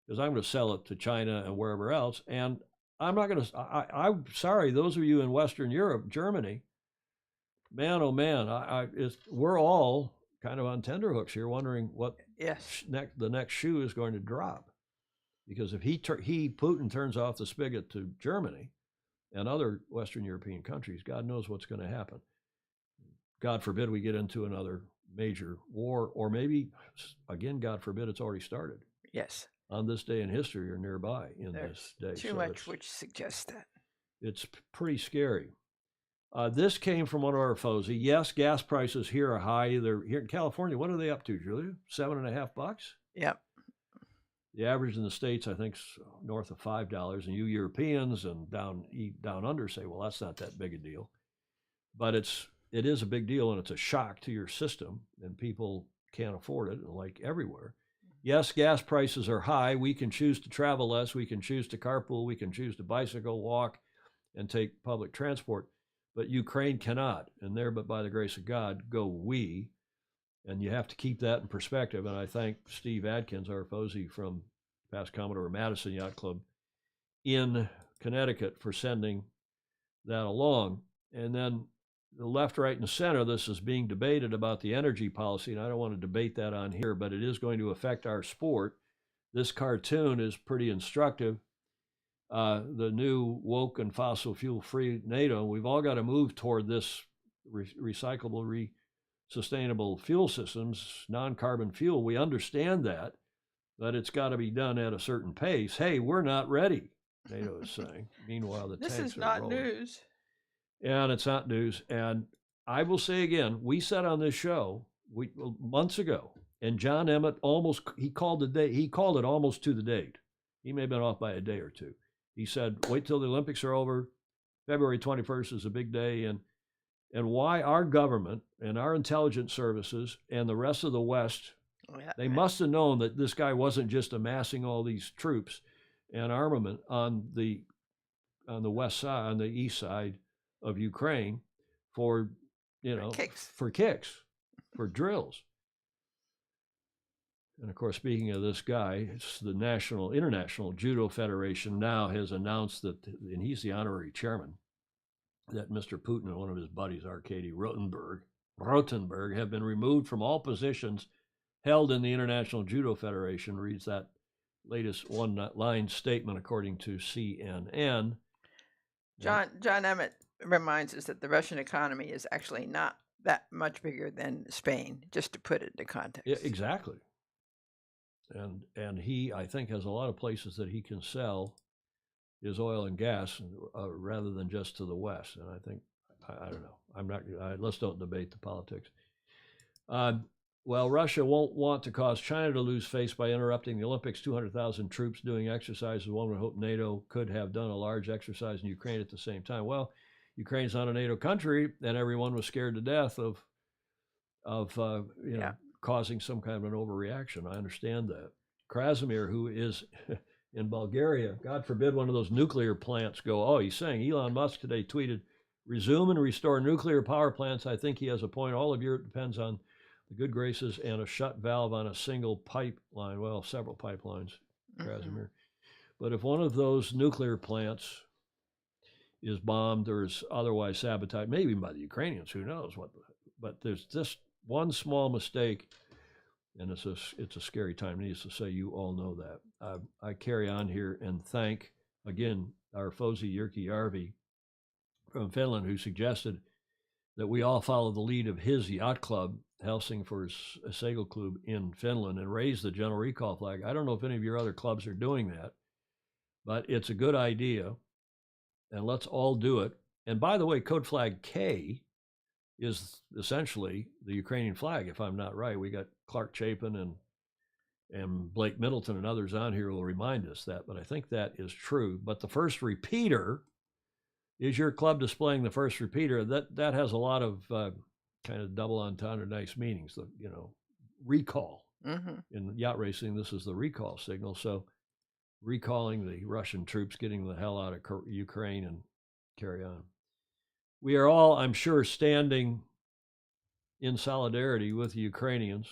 because I'm going to sell it to China and wherever else. And I'm not going to, I'm sorry, those of you in Western Europe, Germany, man, oh man, we're all kind of on tenterhooks here wondering what the next shoe is going to drop. Because if Putin turns off the spigot to Germany and other Western European countries, God knows what's going to happen. God forbid we get into another major war, or maybe, again, God forbid, it's already started. Yes. On this day in history or nearby in this day. Too much which suggests that. It's pretty scary. This came from one of our FOSI. Yes, gas prices here are high. They're here in California. What are they up to, Julia? $7.50? Yep. The average in the States, I think, is north of $5. And you Europeans and down under say, well, that's not that big a deal. But it is a big deal, and it's a shock to your system, and people can't afford it, like everywhere. Yes, gas prices are high. We can choose to travel less. We can choose to carpool. We can choose to bicycle, walk, and take public transport. But Ukraine cannot, and there, but by the grace of God, go we. And you have to keep that in perspective. And I thank Steve Adkins, our FOSI from past Commodore Madison Yacht Club in Connecticut, for sending that along. And then the left, right, and center, this is being debated about the energy policy, and I don't want to debate that on here, but it is going to affect our sport. This cartoon is pretty instructive. The new woke and fossil fuel-free NATO, we've all got to move toward this recyclable, sustainable fuel systems, non-carbon fuel. We understand that, but it's got to be done at a certain pace. Hey, we're not ready, NATO is saying. Meanwhile, the tanks are rolling. This is not news. And it's not news. And I will say again, we said on this show months ago, and John Emmett he called it almost to the date. He may have been off by a day or two. He said, wait till the Olympics are over. February 21st is a big day. And why our government and our intelligence services and the rest of the West, they must have known that this guy wasn't just amassing all these troops and armament on the west side, on the east side of Ukraine for kicks, for drills. And of course, speaking of this guy, it's the International Judo Federation now has announced that, and he's the honorary chairman, that Mr. Putin and one of his buddies, Arkady Rotenberg, have been removed from all positions held in the International Judo Federation, reads that latest one-line statement according to CNN. John Emmett reminds us that the Russian economy is actually not that much bigger than Spain, just to put it into context. Yeah, exactly. And he, I think, has a lot of places that he can sell his oil and gas rather than just to the West. And I think, I don't know, let's don't debate the politics. Well, Russia won't want to cause China to lose face by interrupting the Olympics. 200,000 troops doing exercises. One would hope NATO could have done a large exercise in Ukraine at the same time. Well, Ukraine's not a NATO country, and everyone was scared to death of causing some kind of an overreaction. I understand that. Krasimir, who is in Bulgaria, God forbid one of those nuclear plants go, oh, he's saying, Elon Musk today tweeted, resume and restore nuclear power plants. I think he has a point. All of Europe depends on the good graces and a shut valve on a single pipeline. Well, several pipelines, Krasimir. But if one of those nuclear plants is bombed or is otherwise sabotaged, maybe by the Ukrainians, who knows what, but there's just one small mistake, and it's a scary time. Needless to say, you all know that. I carry on here and thank, again, our FOSI Jyrki Järvi from Finland, who suggested that we all follow the lead of his yacht club, Helsingfors Segelklubb in Finland, and raise the general recall flag. I don't know if any of your other clubs are doing that, but it's a good idea, and let's all do it. And by the way, code flag K is essentially the Ukrainian flag, if I'm not right. We got Clark Chapin and Blake Middleton and others on here will remind us that, but I think that is true. But the first repeater is your club displaying the first repeater. That has a lot of kind of double entendre nice meanings. The recall. In yacht racing, this is the recall signal. So recalling the Russian troops, getting the hell out of Ukraine and carry on. We are all, I'm sure, standing in solidarity with the Ukrainians.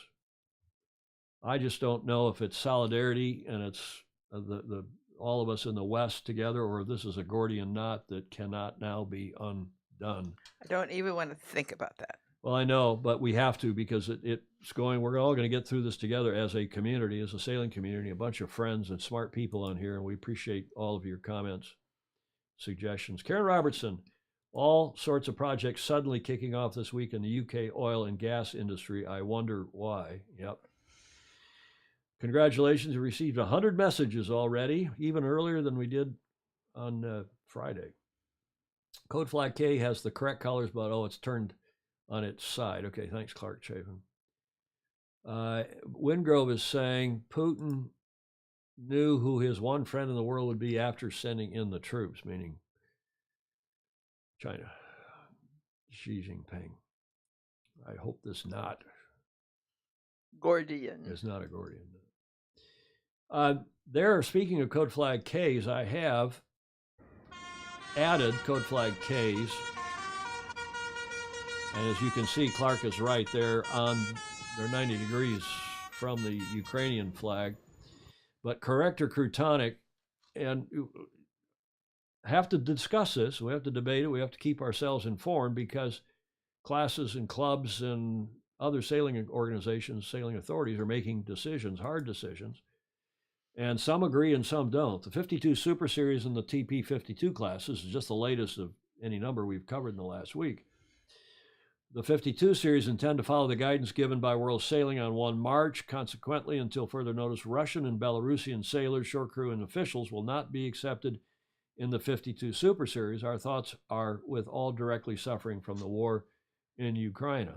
I just don't know if it's solidarity and it's the all of us in the West together, or this is a Gordian knot that cannot now be undone. I don't even want to think about that. Well, I know, but we have to, because it's going, we're all going to get through this together as a community, as a sailing community, a bunch of friends and smart people on here, and we appreciate all of your comments, suggestions. Karen Robertson, all sorts of projects suddenly kicking off this week in the UK oil and gas industry. I wonder why. Yep. Congratulations, you received 100 messages already, even earlier than we did on Friday. Code Flag K has the correct colors, but it's turned on its side. Okay, thanks, Clark Chapin. Wingrove is saying Putin knew who his one friend in the world would be after sending in the troops, meaning China. Xi Jinping. I hope this not Gordian. is not a Gordian. There, speaking of Code Flag Ks, I have added Code Flag Ks. And as you can see, Clark is right there they're 90 degrees from the Ukrainian flag. But corrector Crutonic, and have to discuss this. We have to debate it. We have to keep ourselves informed, because classes and clubs and other sailing organizations, sailing authorities are making decisions, hard decisions. And some agree and some don't. The 52 Super Series and the TP 52 classes is just the latest of any number we've covered in the last week. The 52 series intend to follow the guidance given by World Sailing on 1 March. Consequently, until further notice, Russian and Belarusian sailors, shore crew, and officials will not be accepted in the 52 Super Series. Our thoughts are with all directly suffering from the war in Ukraine.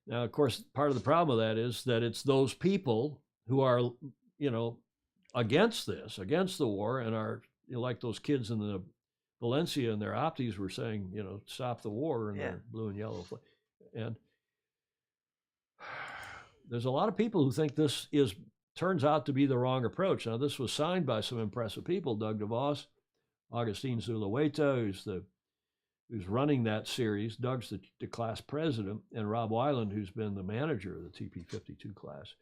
Now, of course, part of the problem with that is that it's those people who are, against this, against the war, and are like those kids in the Valencia and their opties were saying, stop the war, and their blue and yellow. And there's a lot of people who think this turns out to be the wrong approach. Now, this was signed by some impressive people: Doug DeVos, Augustine Zulueta, who's running that series. Doug's the class president, and Rob Weiland, who's been the manager of the TP52 class.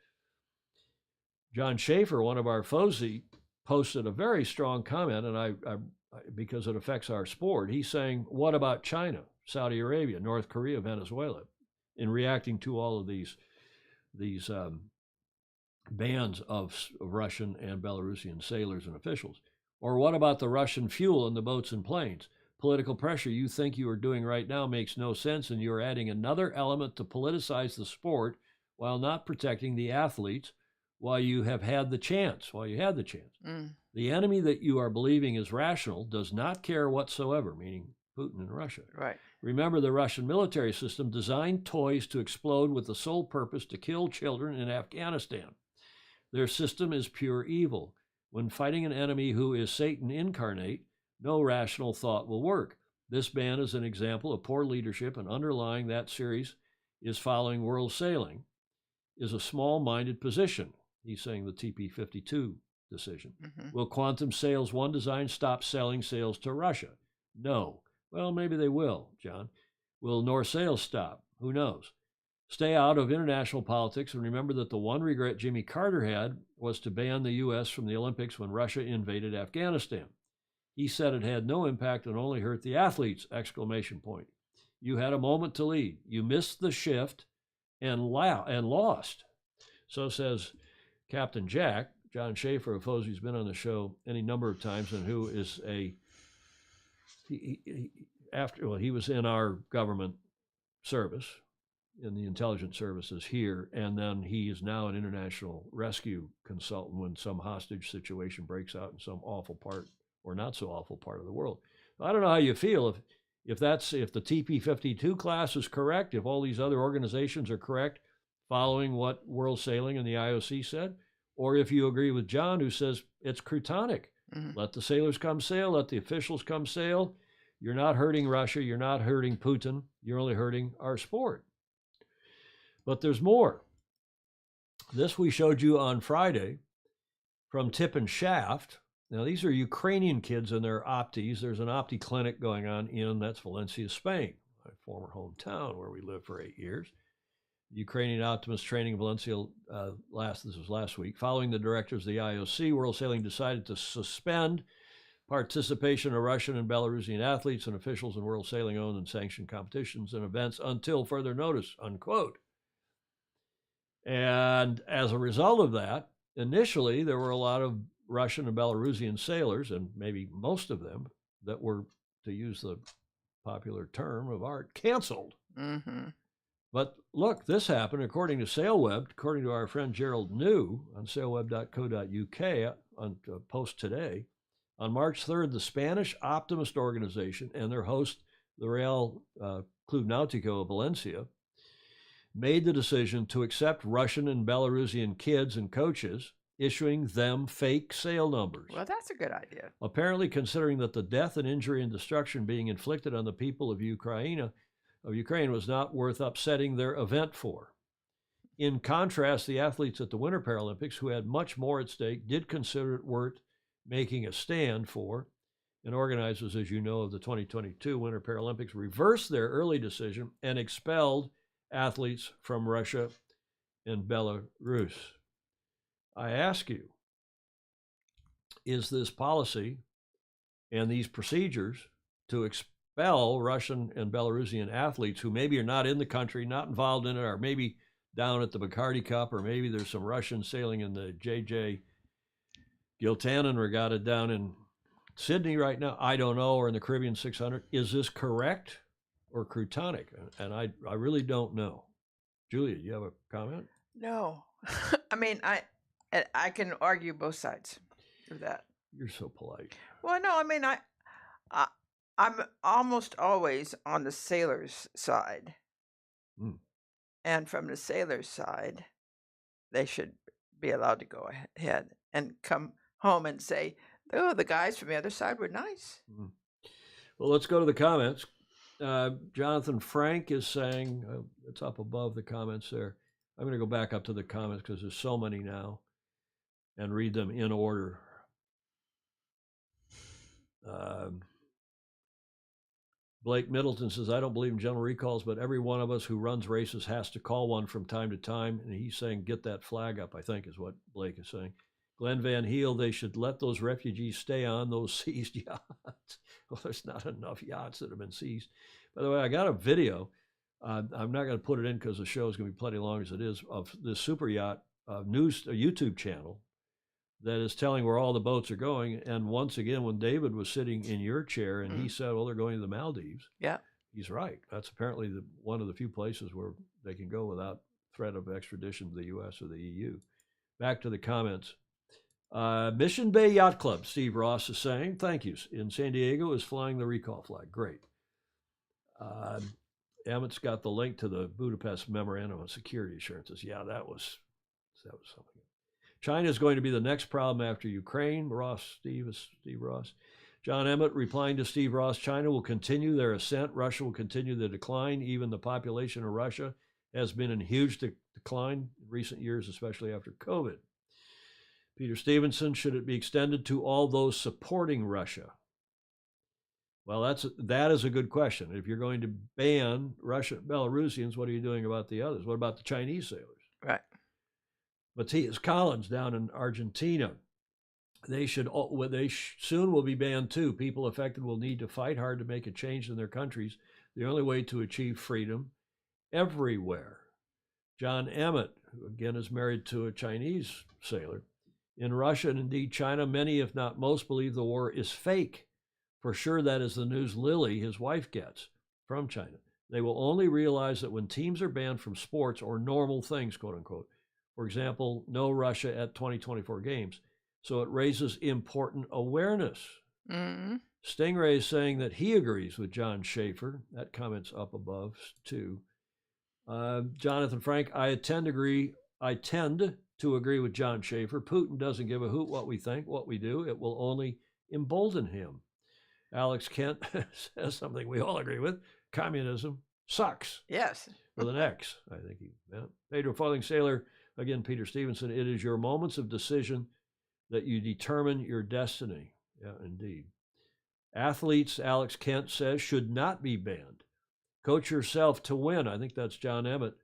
John Schaefer, one of our FOSI, posted a very strong comment, and I because it affects our sport. He's saying, what about China, Saudi Arabia, North Korea, Venezuela, in reacting to all of these bans of Russian and Belarusian sailors and officials? Or what about the Russian fuel in the boats and planes? Political pressure you think you are doing right now makes no sense, and you are adding another element to politicize the sport while not protecting the athletes while you had the chance. The enemy that you are believing is rational does not care whatsoever, meaning Putin and Russia. Right. Remember, the Russian military system designed toys to explode with the sole purpose to kill children in Afghanistan. Their system is pure evil. When fighting an enemy who is Satan incarnate, no rational thought will work. This ban is an example of poor leadership, and underlying that series is following world sailing is a small-minded position. He's saying the TP52 decision. Will Quantum Sails 1 design stop selling sails to Russia? No. Well, maybe they will, John. Will North Sails stop? Who knows? Stay out of international politics, and remember that the one regret Jimmy Carter had was to ban the U.S. from the Olympics when Russia invaded Afghanistan. He said it had no impact and only hurt the athletes! ! You had a moment to lead. You missed the shift and lost. So says Captain Jack. John Schaefer of FOSI has been on the show any number of times, and who is he was in our government service, in the intelligence services here, and then he is now an international rescue consultant when some hostage situation breaks out in some awful part or not so awful part of the world. I don't know how you feel if the TP52 class is correct, if all these other organizations are correct, following what World Sailing and the IOC said, or if you agree with John, who says it's Crutonic. Let the sailors come sail, let the officials come sail. You're not hurting Russia, you're not hurting Putin, you're only hurting our sport. But there's more. This we showed you on Friday from Tip and Shaft. Now, these are Ukrainian kids in their optis. There's an opti clinic going on that's Valencia, Spain, my former hometown where we lived for 8 years. Ukrainian optimist training in Valencia this was last week. Following the directives of the IOC, World Sailing decided to suspend participation of Russian and Belarusian athletes and officials in World Sailing owned and sanctioned competitions and events until further notice, unquote. And as a result of that, initially there were a lot of Russian and Belarusian sailors, and maybe most of them, that were, to use the popular term of art, canceled. But look, this happened according to SailWeb, according to our friend Gerald New on sailweb.co.uk on post today. On March 3rd, the Spanish Optimist Organization and their host, the Real Club Náutico of Valencia, made the decision to accept Russian and Belarusian kids and coaches, issuing them fake sail numbers. Well, that's a good idea. Apparently considering that the death and injury and destruction being inflicted on the people of Ukraine was not worth upsetting their event for. In contrast, the athletes at the Winter Paralympics, who had much more at stake, did consider it worth making a stand for, and organizers, as you know, of the 2022 Winter Paralympics reversed their early decision and expelled athletes from Russia and Belarus. I ask you, is this policy and these procedures to expel Russian and Belarusian athletes who maybe are not in the country, not involved in it, or maybe down at the Bacardi Cup, or maybe there's some Russians sailing in the J.J. Giltanen Regatta down in Sydney right now, I don't know, or in the Caribbean 600. Is this correct or Crutonic? And I really don't know. Julia, do you have a comment? No. I mean, I can argue both sides of that. You're so polite. Well, no, I mean, I'm almost always on the sailors' side. And from the sailors' side, they should be allowed to go ahead and come home and say, oh, the guys from the other side were nice. Well, let's go to the comments. Jonathan Frank is saying, it's up above the comments there. I'm going to go back up to the comments because there's so many now and read them in order. Blake Middleton says, I don't believe in general recalls, but every one of us who runs races has to call one from time to time. And he's saying, get that flag up, I think is what Blake is saying. Glenn Van Heel, they should let those refugees stay on those seized yachts. Well, there's not enough yachts that have been seized. By the way, I got a video. I'm not going to put it in because the show is going to be plenty long as it is, of this super yacht news, a YouTube channel that is telling where all the boats are going. And once again, when David was sitting in your chair and he said, well, they're going to the Maldives. Yeah. He's right. That's apparently one of the few places where they can go without threat of extradition to the U.S. or the EU. Back to the comments. Mission Bay Yacht Club, Steve Ross is saying, thank you. In San Diego is flying the recall flag. Great. Emmett's got the link to the Budapest Memorandum of Security Assurances. Yeah, that was something. China is going to be the next problem after Ukraine. Steve Ross. John Emmett replying to Steve Ross, China will continue their ascent. Russia will continue the decline. Even the population of Russia has been in huge decline in recent years, especially after COVID. Peter Stevenson, should it be extended to all those supporting Russia? Well, that is a good question. If you're going to ban Russian Belarusians, what are you doing about the others? What about the Chinese sailors? Right. Matthias Collins down in Argentina. They soon will be banned too. People affected will need to fight hard to make a change in their countries. The only way to achieve freedom everywhere. John Emmett, who again is married to a Chinese sailor. In Russia and indeed China, many, if not most, believe the war is fake. For sure, that is the news Lily, his wife, gets from China. They will only realize that when teams are banned from sports or normal things, quote unquote, for example, no Russia at 2024 games. So it raises important awareness, Mm-hmm. Stingray is saying that he agrees with John Schaefer. That comment's up above, too. Jonathan Frank, I tend to agree with John Schaefer. Putin doesn't give a hoot what we think, what we do. It will only embolden him. Alex Kent says something we all agree with. Communism sucks. Yes. With an X, I think he meant. Pedro Foiling Sailor, again, Peter Stevenson, it is your moments of decision that you determine your destiny. Yeah, indeed. Athletes, Alex Kent says, should not be banned. Coach yourself to win. I think that's John Emmett,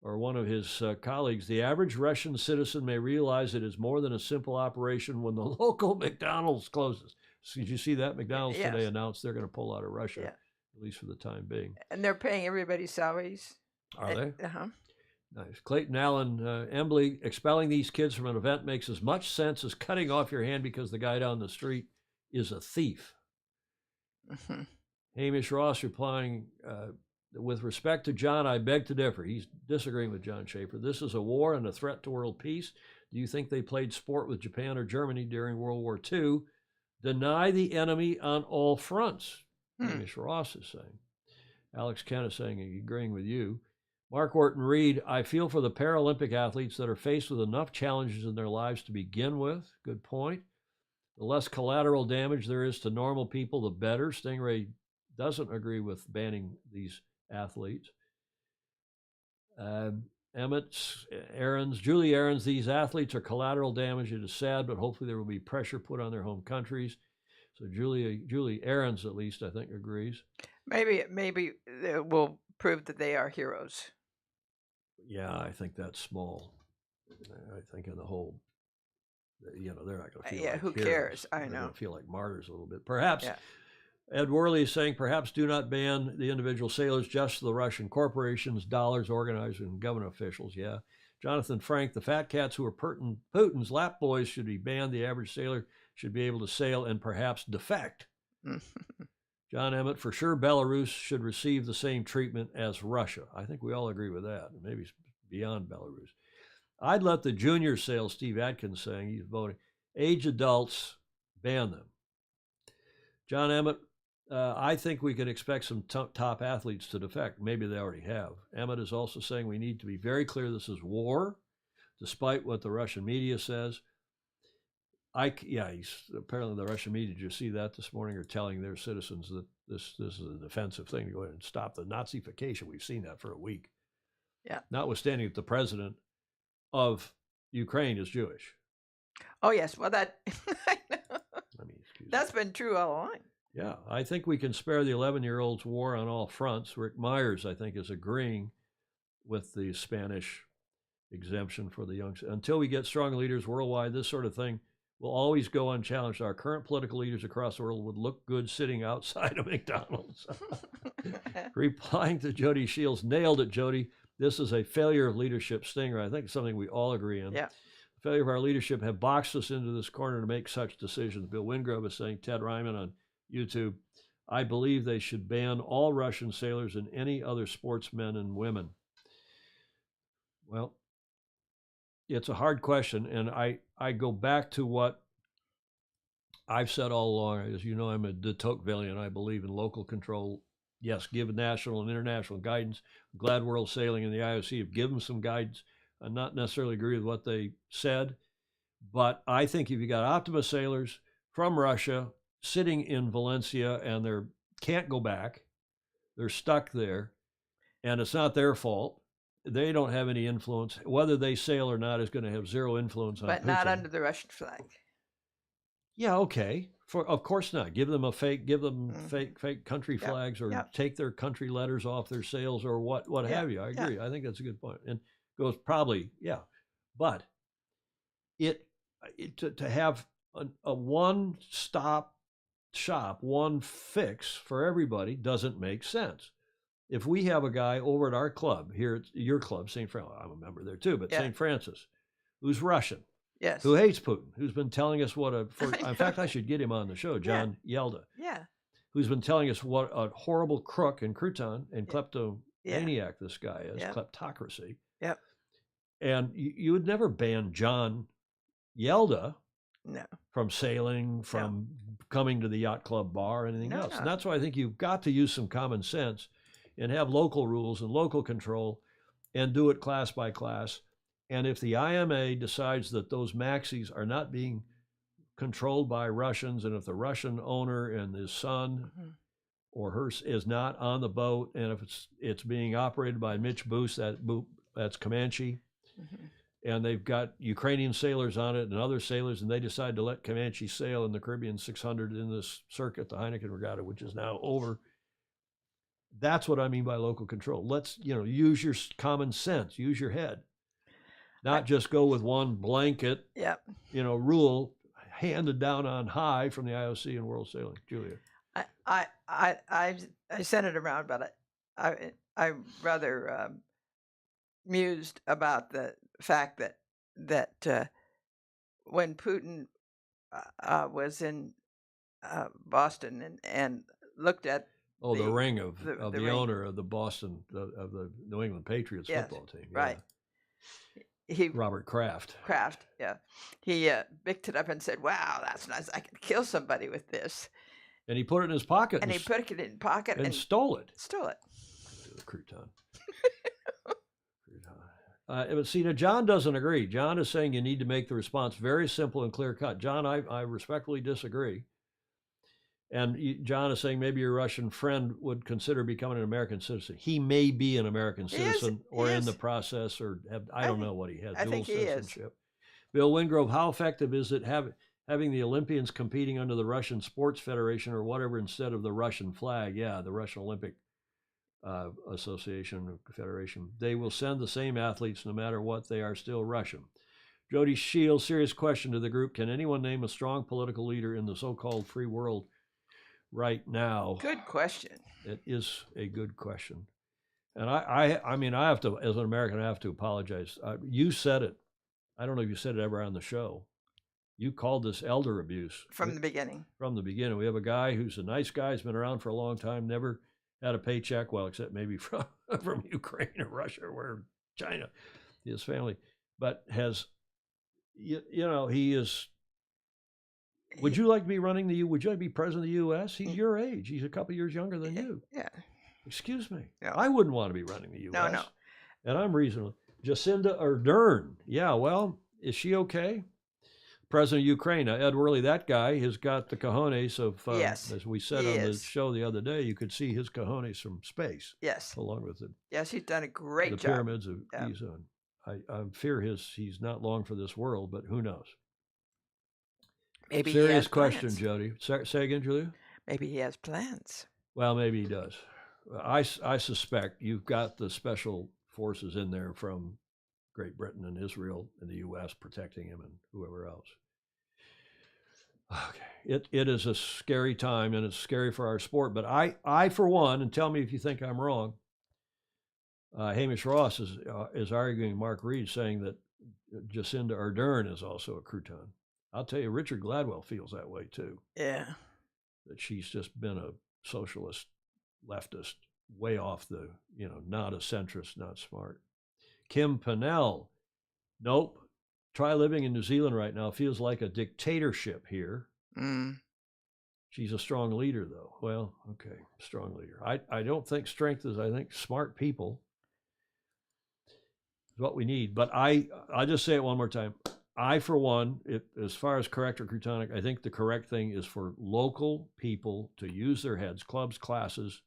or one of his colleagues. The average Russian citizen may realize it is more than a simple operation when the local McDonald's closes. So did you see that? McDonald's today announced they're going to pull out of Russia, at least for the time being. And they're paying everybody's salaries. Are they? Uh-huh. Nice. Clayton Allen Embley, expelling these kids from an event makes as much sense as cutting off your hand because the guy down the street is a thief. Mm-hmm. Hamish Ross replying, with respect to John, I beg to differ. He's disagreeing with John Schaefer. This is a war and a threat to world peace. Do you think they played sport with Japan or Germany during World War II? Deny the enemy on all fronts, Hamish Ross is saying. Alex Kent is saying, agreeing with you. Mark Orton Reed, I feel for the Paralympic athletes that are faced with enough challenges in their lives to begin with. Good point. The less collateral damage there is to normal people, the better. Stingray doesn't agree with banning these athletes. Emmett, Aarons, Julie Aarons, these athletes are collateral damage. It is sad, but hopefully there will be pressure put on their home countries. So Julie Aarons, at least, I think, agrees. Maybe it will prove that they are heroes. Yeah, I think that's small. I think in the whole, they're not going to feel like who heroes. cares? I They're know. going to feel like martyrs a little bit. Perhaps. Yeah. Ed Worley is saying, perhaps do not ban the individual sailors, just the Russian corporations, dollars, organizers, and government officials. Yeah. Jonathan Frank, the fat cats who are Putin's lap boys should be banned. The average sailor should be able to sail and perhaps defect. John Emmett, for sure, Belarus should receive the same treatment as Russia. I think we all agree with that, maybe beyond Belarus. I'd let the juniors sail, Steve Atkins saying, he's voting. Age adults, ban them. John Emmett, I think we can expect some top athletes to defect. Maybe they already have. Emmett is also saying we need to be very clear this is war, despite what the Russian media says. Apparently the Russian media, did you see that this morning, are telling their citizens that this is a defensive thing to go ahead and stop the Nazification. We've seen that for a week. Yeah. Notwithstanding that the president of Ukraine is Jewish. Oh, yes. Well, I know. That's me. Been true all along. Yeah, I think we can spare the 11-year-olds war on all fronts. Rick Myers, I think, is agreeing with the Spanish exemption for the young. Until we get strong leaders worldwide, this sort of thing will always go unchallenged. Our current political leaders across the world would look good sitting outside of McDonald's. Replying to Jody Shields, nailed it, Jody. This is a failure of leadership, Stinger. I think it's something we all agree on. Yeah. The failure of our leadership have boxed us into this corner to make such decisions. Bill Wingrove is saying, Ted Ryman on YouTube, I believe they should ban all Russian sailors and any other sportsmen and women. Well, it's a hard question, and I go back to what I've said all along. As you know, I'm a de Tocquevillian. I believe in local control. Yes, give national and international guidance. I'm glad World Sailing and the IOC have given some guidance. I not necessarily agree with what they said, but I think if you got Optima sailors from Russia sitting in Valencia and they can't go back, they're stuck there, and it's not their fault. They don't have any influence. Whether they sail or not is going to have zero influence on Putin. But not under the Russian flag. Yeah, okay. Of course not. Give them fake country flags, or take their country letters off their sails, or what have you. I agree. I think that's a good point. And goes probably, but to have a one-stop shop, one fix for everybody doesn't make sense. If we have a guy over at our club here, at your club, St. Francis, I'm a member there too, but St. Francis, who's Russian, who hates Putin, who's been telling us in fact, I should get him on the show, John Yelda, who's been telling us what a horrible crook and crouton and kleptomaniac this guy is, kleptocracy. Yep. And you would never ban John Yelda from sailing, from coming to the yacht club bar or anything No, else. no. And that's why I think you've got to use some common sense and have local rules and local control and do it class by class. And if the IMA decides that those maxis are not being controlled by Russians, and if the Russian owner and his son or her is not on the boat, and if it's being operated by Mitch Booth, that's Comanche, and they've got Ukrainian sailors on it and other sailors, and they decide to let Comanche sail in the Caribbean 600 in this circuit, the Heineken Regatta, which is now over. That's what I mean by local control. Let's, use your common sense, use your head, not just go with one blanket, rule handed down on high from the IOC and World Sailing. Julia. I sent it around, but I'm rather mused about the fact that when Putin was in Boston and looked at the ring of the ring. owner of the Boston of the New England Patriots football team, right? Robert Kraft. Yeah, he picked it up and said, "Wow, that's nice. I could kill somebody with this." And he put it in his pocket. And he put it in his pocket and stole it. Stole it. The crouton. But see, now John doesn't agree. John is saying you need to make the response very simple and clear cut. John, I respectfully disagree. And John is saying maybe your Russian friend would consider becoming an American citizen. He may be an American citizen or in the process, or I don't know what he has, dual citizenship. Bill Wingrove, how effective is it having the Olympians competing under the Russian Sports Federation or whatever instead of the Russian flag? Yeah, the Russian Olympic Association or Federation. They will send the same athletes no matter what. They are still Russian. Jody Shields, serious question to the group. Can anyone name a strong political leader in the so-called free world right now? Good question. It is a good question. And I mean, I have to, as an American, I have to apologize. You said it. I don't know if you said it ever on the show. You called this elder abuse. From the beginning. From the beginning. We have a guy who's a nice guy, has been around for a long time, never had a paycheck, well, except maybe from Ukraine or Russia or China, his family, but has, he is, would you like to be would you like to be president of the U.S.? He's your age. He's a couple years younger than you. Yeah. Excuse me. No. I wouldn't want to be running the U.S. No. And I'm reasonable. Jacinda Ardern. Yeah, well, is she okay? President of Ukraine. Now, Ed Worley, that guy has got the cojones of, as we said on the show the other day, you could see his cojones from space. Yes. Along with it. Yes, he's done a great job. The pyramids of Giza. I fear he's not long for this world, but who knows? Maybe Serious he has question, plans. Jody. Say again, Julia? Maybe he has plans. Well, maybe he does. I suspect you've got the special forces in there from Great Britain and Israel and the U.S. protecting him and whoever else. Okay, it is a scary time, and it's scary for our sport. But I for one, and tell me if you think I'm wrong, Hamish Ross is arguing Mark Reed, saying that Jacinda Ardern is also a crouton. I'll tell you, Richard Gladwell feels that way too. Yeah. That she's just been a socialist, leftist, way off the, not a centrist, not smart. Kim Pennell, nope. Try living in New Zealand right now. Feels like a dictatorship here. She's a strong leader, though. Well, okay, strong leader. I don't think strength is, I think smart people is what we need. But I'll just say it one more time. I, for one, as far as correct or croutonic, I think the correct thing is for local people to use their heads, clubs, classes,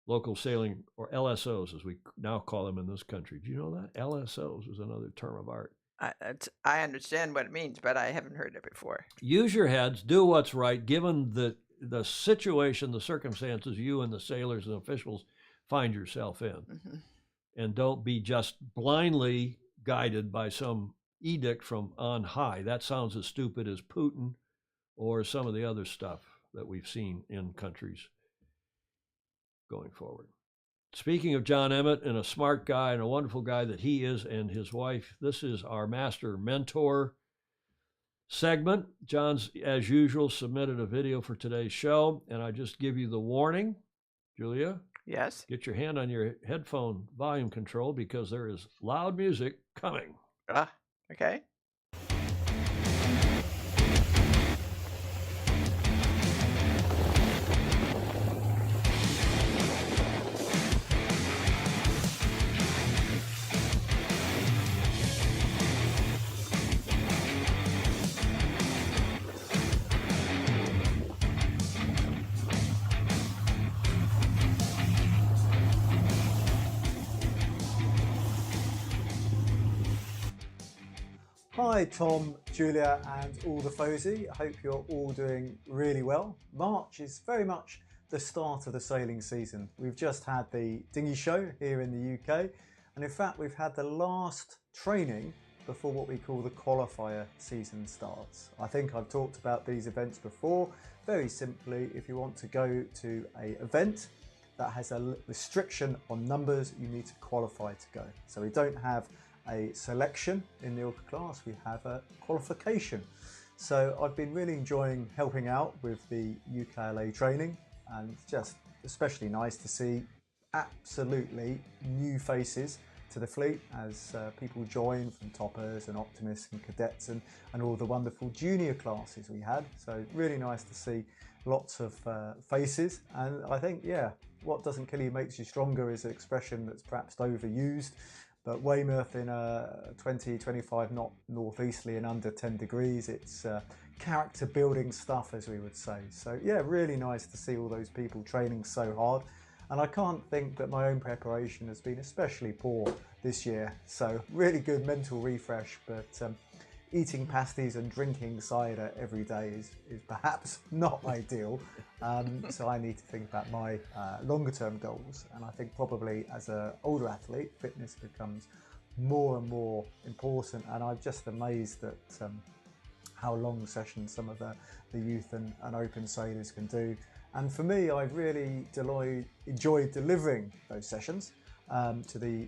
local sailing, or LSOs, as we now call them in this country. Do you know that? LSOs is another term of art. I understand what it means, but I haven't heard it before. Use your heads, do what's right, given the situation, the circumstances you and the sailors and officials find yourself in. And don't be just blindly guided by some edict from on high. That sounds as stupid as Putin or some of the other stuff that we've seen in countries going forward. Speaking of John Emmett and a smart guy and a wonderful guy that he is and his wife, this is our master mentor segment. John's, as usual, submitted a video for today's show, and I just give you the warning, Julia. Yes. Get your hand on your headphone volume control because there is loud music coming. Okay. Hi Tom, Julia and all the FOSI. I hope you're all doing really well. March is very much the start of the sailing season. We've just had the dinghy show here in the UK, and in fact we've had the last training before what we call the qualifier season starts. I think I've talked about these events before. Very simply, if you want to go to an event that has a restriction on numbers, you need to qualify to go. So we don't have a selection in the Orca class, we have a qualification. So I've been really enjoying helping out with the UKLA training, and just especially nice to see absolutely new faces to the fleet as people join from toppers and optimists and cadets and all the wonderful junior classes we had. So really nice to see lots of faces, and I think, yeah, what doesn't kill you makes you stronger is an expression that's perhaps overused, but Weymouth in a 20-25 knot northeasterly and under 10 degrees, it's character building stuff, as we would say. So yeah, really nice to see all those people training so hard, and I can't think that my own preparation has been especially poor this year. So really good mental refresh, but eating pasties and drinking cider every day is perhaps not ideal. So I need to think about my longer term goals, and I think probably as an older athlete, fitness becomes more and more important, and I'm just amazed at how long sessions some of the youth and open sailors can do. And for me, I've really enjoyed delivering those sessions to the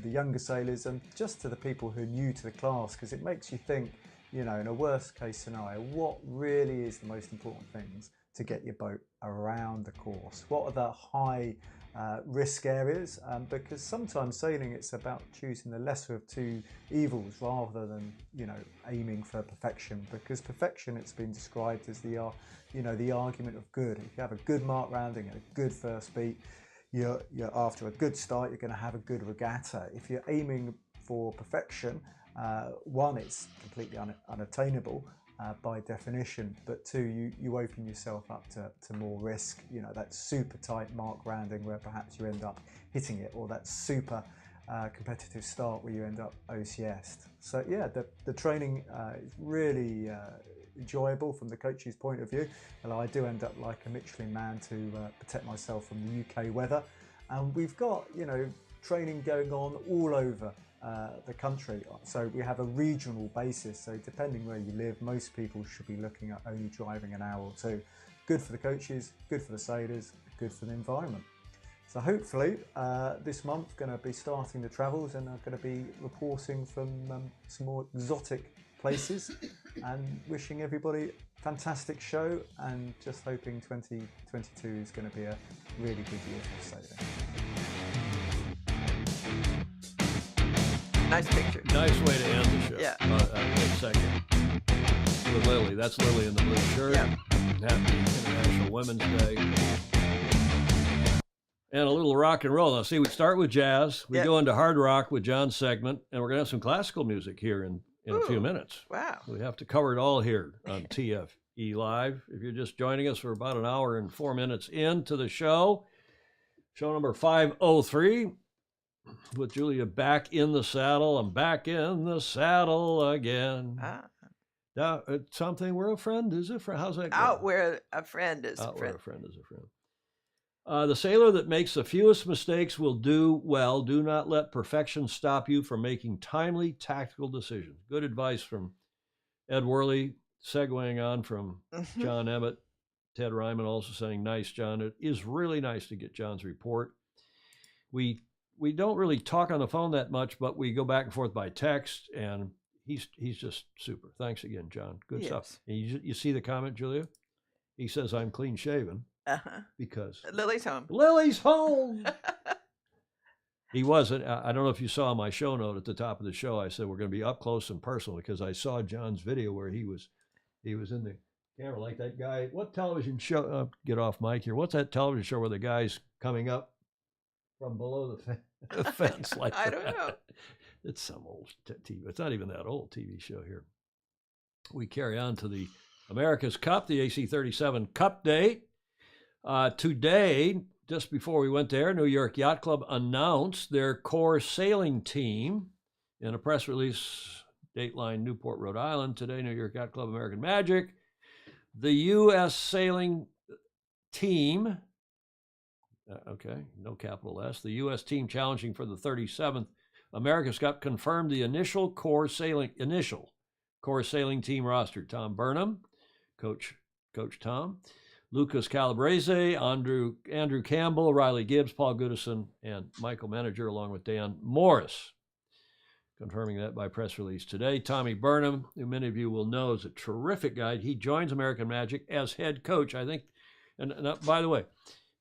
younger sailors and just to the people who are new to the class, because it makes you think, you know, in a worst case scenario, what really is the most important things to get your boat around the course? What are the high risk areas? Because sometimes sailing, it's about choosing the lesser of two evils rather than, you know, aiming for perfection, because perfection, it's been described as the argument of good. If you have a good mark rounding and a good first beat, you're after a good start, you're going to have a good regatta. If you're aiming for perfection, one, it's completely unattainable by definition, but two, you open yourself up to more risk. You know, that super tight mark rounding where perhaps you end up hitting it, or that super competitive start where you end up OCS. So yeah, the training is really enjoyable from the coach's point of view, and I do end up like a Michelin man to protect myself from the UK weather. And we've got, you know, training going on all over the country, so we have a regional basis, so depending where you live, most people should be looking at only driving an hour or two. Good for the coaches, good for the sailors, good for the environment. So hopefully this month going to be starting the travels, and I'm going to be reporting from some more exotic places and wishing everybody a fantastic show, and just hoping 2022 is going to be a really good year for sailing. Nice picture. Nice way to end the show. Yeah. Wait a second. With Lily. That's Lily in the blue shirt. Yeah. Happy International Women's Day. And a little rock and roll. Now, see, we start with jazz. We go into hard rock with John's segment, and we're going to have some classical music here in a few minutes. Wow. We have to cover it all here on TFE Live. If you're just joining us, we're about an hour and 4 minutes into the show. Show number 503. With Julia back in the saddle. I'm back in the saddle again. Now, it's something where a friend is a friend. How's that go? Out where a friend is a Out where friend. a friend is a friend. The sailor that makes the fewest mistakes will do well. Do not let perfection stop you from making timely, tactical decisions. Good advice from Ed Worley, segueing on from John Emmett. Ted Ryman also saying, nice, John. It is really nice to get John's report. We don't really talk on the phone that much, but we go back and forth by text, and he's just super. Thanks again, John. Good stuff. And you see the comment, Julia? He says, I'm clean shaven. Because Lily's home. Lily's home. He wasn't. I don't know if you saw my show note at the top of the show. I said we're going to be up close and personal, because I saw John's video where he was in the camera like that guy. What television show? Get off mic here. What's that television show where the guy's coming up from below the fence like that? I don't know. It's some old TV. It's not even that old TV show here. We carry on to the America's Cup, the AC-37 Cup date. Today, just before we went there, New York Yacht Club announced their core sailing team in a press release Dateline, Newport, Rhode Island. Today, New York Yacht Club, American Magic. The U.S. sailing team, okay, no capital S, the U.S. team challenging for the 37th America's Cup confirmed the initial core sailing team roster. Tom Burnham, Coach Tom, Lucas Calabrese, Andrew Campbell, Riley Gibbs, Paul Goodison, and Michael Manager, along with Dan Morris. Confirming that by press release today. Tommy Burnham, who many of you will know, is a terrific guy. He joins American Magic as head coach, I think. And by the way,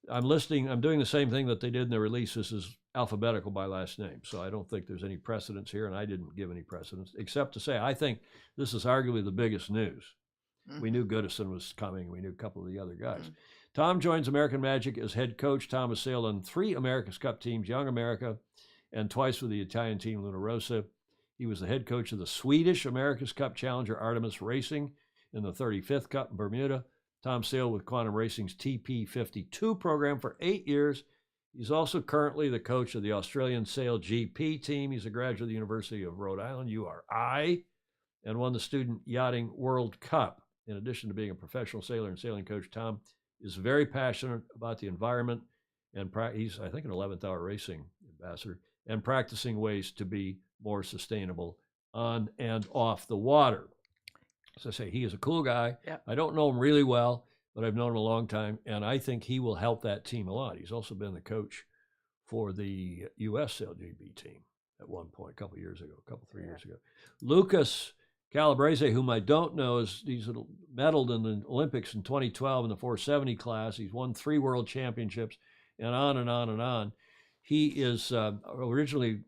I'm doing the same thing that they did in the release. This is alphabetical by last name. So I don't think there's any precedence here, and I didn't give any precedence, except to say I think this is arguably the biggest news. Mm-hmm. We knew Goodison was coming. We knew a couple of the other guys. Mm-hmm. Tom joins American Magic as head coach. Tom has sailed on 3 America's Cup teams, Young America, and twice with the Italian team, Luna Rossa. He was the head coach of the Swedish America's Cup challenger Artemis Racing in the 35th Cup in Bermuda. Tom sailed with Quantum Racing's TP52 program for 8 years. He's also currently the coach of the Australian Sail GP team. He's a graduate of the University of Rhode Island, URI, and won the Student Yachting World Cup. In addition to being a professional sailor and sailing coach, Tom is very passionate about the environment, and he's, I think, an 11th Hour Racing ambassador, and practicing ways to be more sustainable on and off the water. As I say, he is a cool guy. Yep. I don't know him really well, but I've known him a long time, and I think he will help that team a lot. He's also been the coach for the U.S. SailGP team at one point, a couple 3 years ago. Lucas Calabrese, whom I don't know, he's medaled in the Olympics in 2012 in the 470 class. He's won 3 world championships, and on and on and on. He is originally,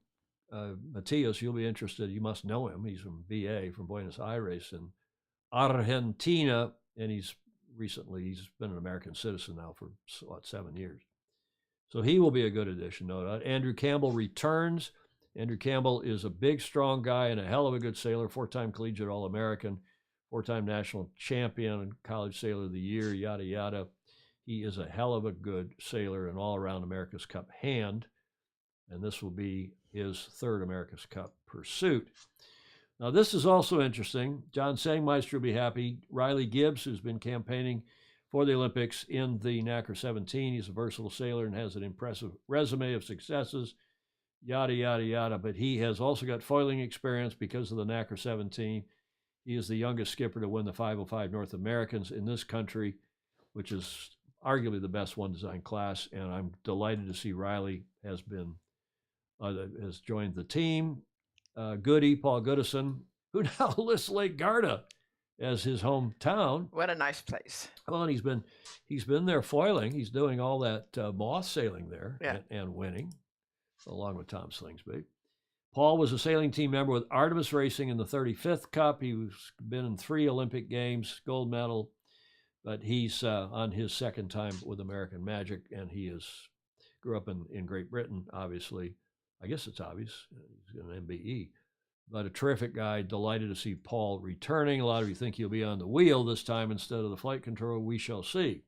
Matias, you'll be interested, you must know him. He's from VA, from Buenos Aires in Argentina, and he's been an American citizen now for 7 years. So he will be a good addition, no doubt. Andrew Campbell returns. Andrew Campbell is a big, strong guy and a hell of a good sailor, 4-time collegiate All-American, 4-time national champion and college sailor of the year, yada, yada. He is a hell of a good sailor and all-around America's Cup hand, and this will be his 3rd America's Cup pursuit. Now, this is also interesting. John Sangmeister will be happy. Riley Gibbs, who's been campaigning for the Olympics in the NACR 17. He's a versatile sailor and has an impressive resume of successes, yada, yada, yada. But he has also got foiling experience because of the NACR 17. He is the youngest skipper to win the 505 North Americans in this country, which is arguably the best one design class. And I'm delighted to see Riley has joined the team. Goody, Paul Goodison, who now lists Lake Garda as his hometown. What a nice place. Well, and he's been there foiling. He's doing all that moth sailing there, yeah, and winning, along with Tom Slingsby. Paul was a sailing team member with Artemis Racing in the 35th Cup. He's been in 3 Olympic Games, gold medal, but he's on his 2nd time with American Magic, and he grew up in Great Britain, obviously. I guess it's obvious. He's an MBE. But a terrific guy. Delighted to see Paul returning. A lot of you think he'll be on the wheel this time instead of the flight control. We shall see.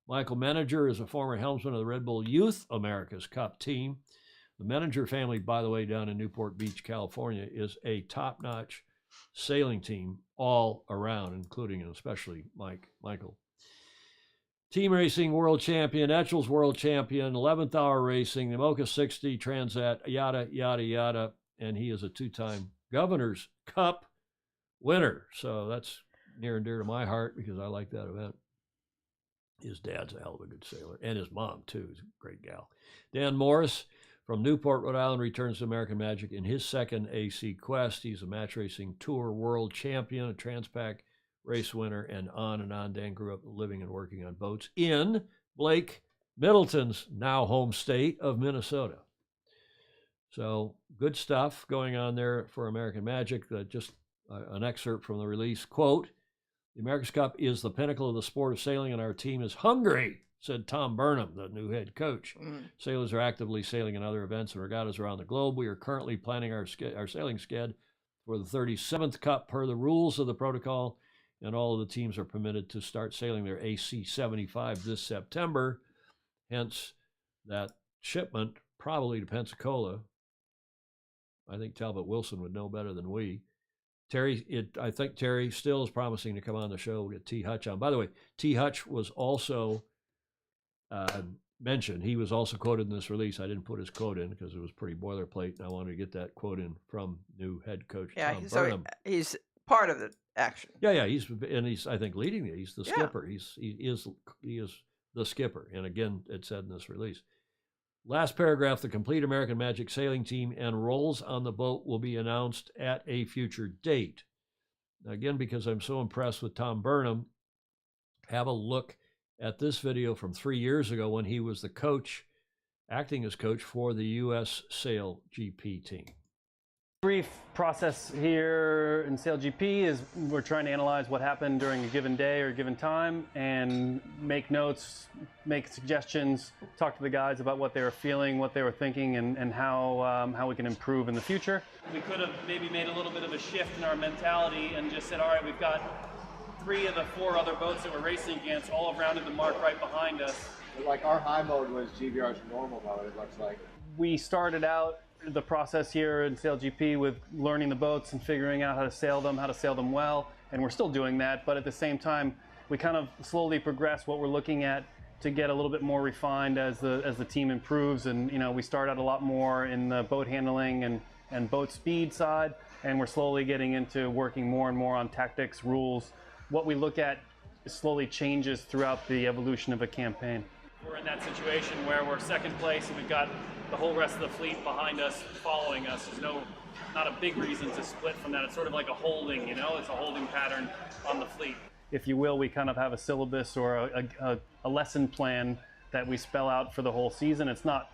Michael Manager is a former helmsman of the Red Bull Youth America's Cup team. The Manager family, by the way, down in Newport Beach, California, is a top-notch sailing team all around, including and especially Michael. Team Racing World Champion, Etchells World Champion, 11th Hour Racing, the Mocha 60, Transat, yada, yada, yada. And he is a 2-time Governor's Cup winner. So that's near and dear to my heart because I like that event. His dad's a hell of a good sailor, and his mom, too, is a great gal. Dan Morris from Newport, Rhode Island, returns to American Magic in his 2nd AC quest. He's a match racing tour world champion, a Transpac race winner, and on and on. Dan grew up living and working on boats in Blake Middleton's now home state of Minnesota. So good stuff going on there for American Magic. Just an excerpt from the release. Quote, "The America's Cup is the pinnacle of the sport of sailing, and our team is hungry," said Tom Burnham, the new head coach. Sailors are actively sailing in other events and regattas around the globe. We are currently planning our sailing sked for the 37th Cup per the rules of the protocol, and all of the teams are permitted to start sailing their AC 75 this September. Hence, that shipment probably to Pensacola. I think Talbot Wilson would know better than we. I think Terry still is promising to come on the show. We'll get T. Hutch on. By the way, T. Hutch was also mentioned. He was also quoted in this release. I didn't put his quote in because it was pretty boilerplate, and I wanted to get that quote in from new head coach Tom Burnham. He's part of the action. Yeah, he's I think leading it. He's the skipper. He is the skipper. And again, it said in this release. Last paragraph: the complete American Magic sailing team and roles on the boat will be announced at a future date. Again, because I'm so impressed with Tom Burnham, have a look at this video from 3 years ago when he was the coach, acting as coach for the U.S. Sail GP team. Brief process here in Sail GP is we're trying to analyze what happened during a given day or a given time and make notes, make suggestions, talk to the guys about what they were feeling, what they were thinking, and how we can improve in the future. We could have maybe made a little bit of a shift in our mentality and just said, all right, we've got 3 of the 4 other boats that we're racing against all have rounded the mark right behind us. Like our high mode was GVR's normal mode, it looks like. We started out the process here in Sail GP with learning the boats and figuring out how to sail them well, and we're still doing that, but at the same time we kind of slowly progress what we're looking at to get a little bit more refined as the team improves. And we start out a lot more in the boat handling and boat speed side, and we're slowly getting into working more and more on tactics, rules. What we look at slowly changes throughout the evolution of a campaign. We're in that situation where we're second place and we've got the whole rest of the fleet behind us, following us. There's not a big reason to split from that. It's sort of like a holding, it's a holding pattern on the fleet. If you will, we kind of have a syllabus or a lesson plan that we spell out for the whole season. It's not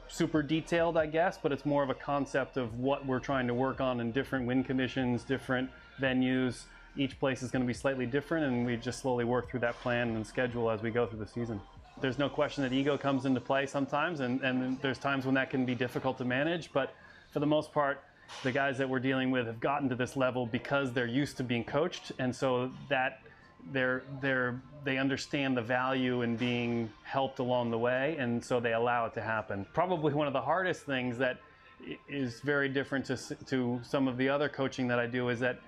super detailed, I guess, but it's more of a concept of what we're trying to work on in different wind conditions, different venues. Each place is going to be slightly different, and we just slowly work through that plan and schedule as we go through the season. There's no question that ego comes into play sometimes, and there's times when that can be difficult to manage, but for the most part, the guys that we're dealing with have gotten to this level because they're used to being coached, and so that they understand the value in being helped along the way, and so they allow it to happen. Probably one of the hardest things that is very different to some of the other coaching that I do is that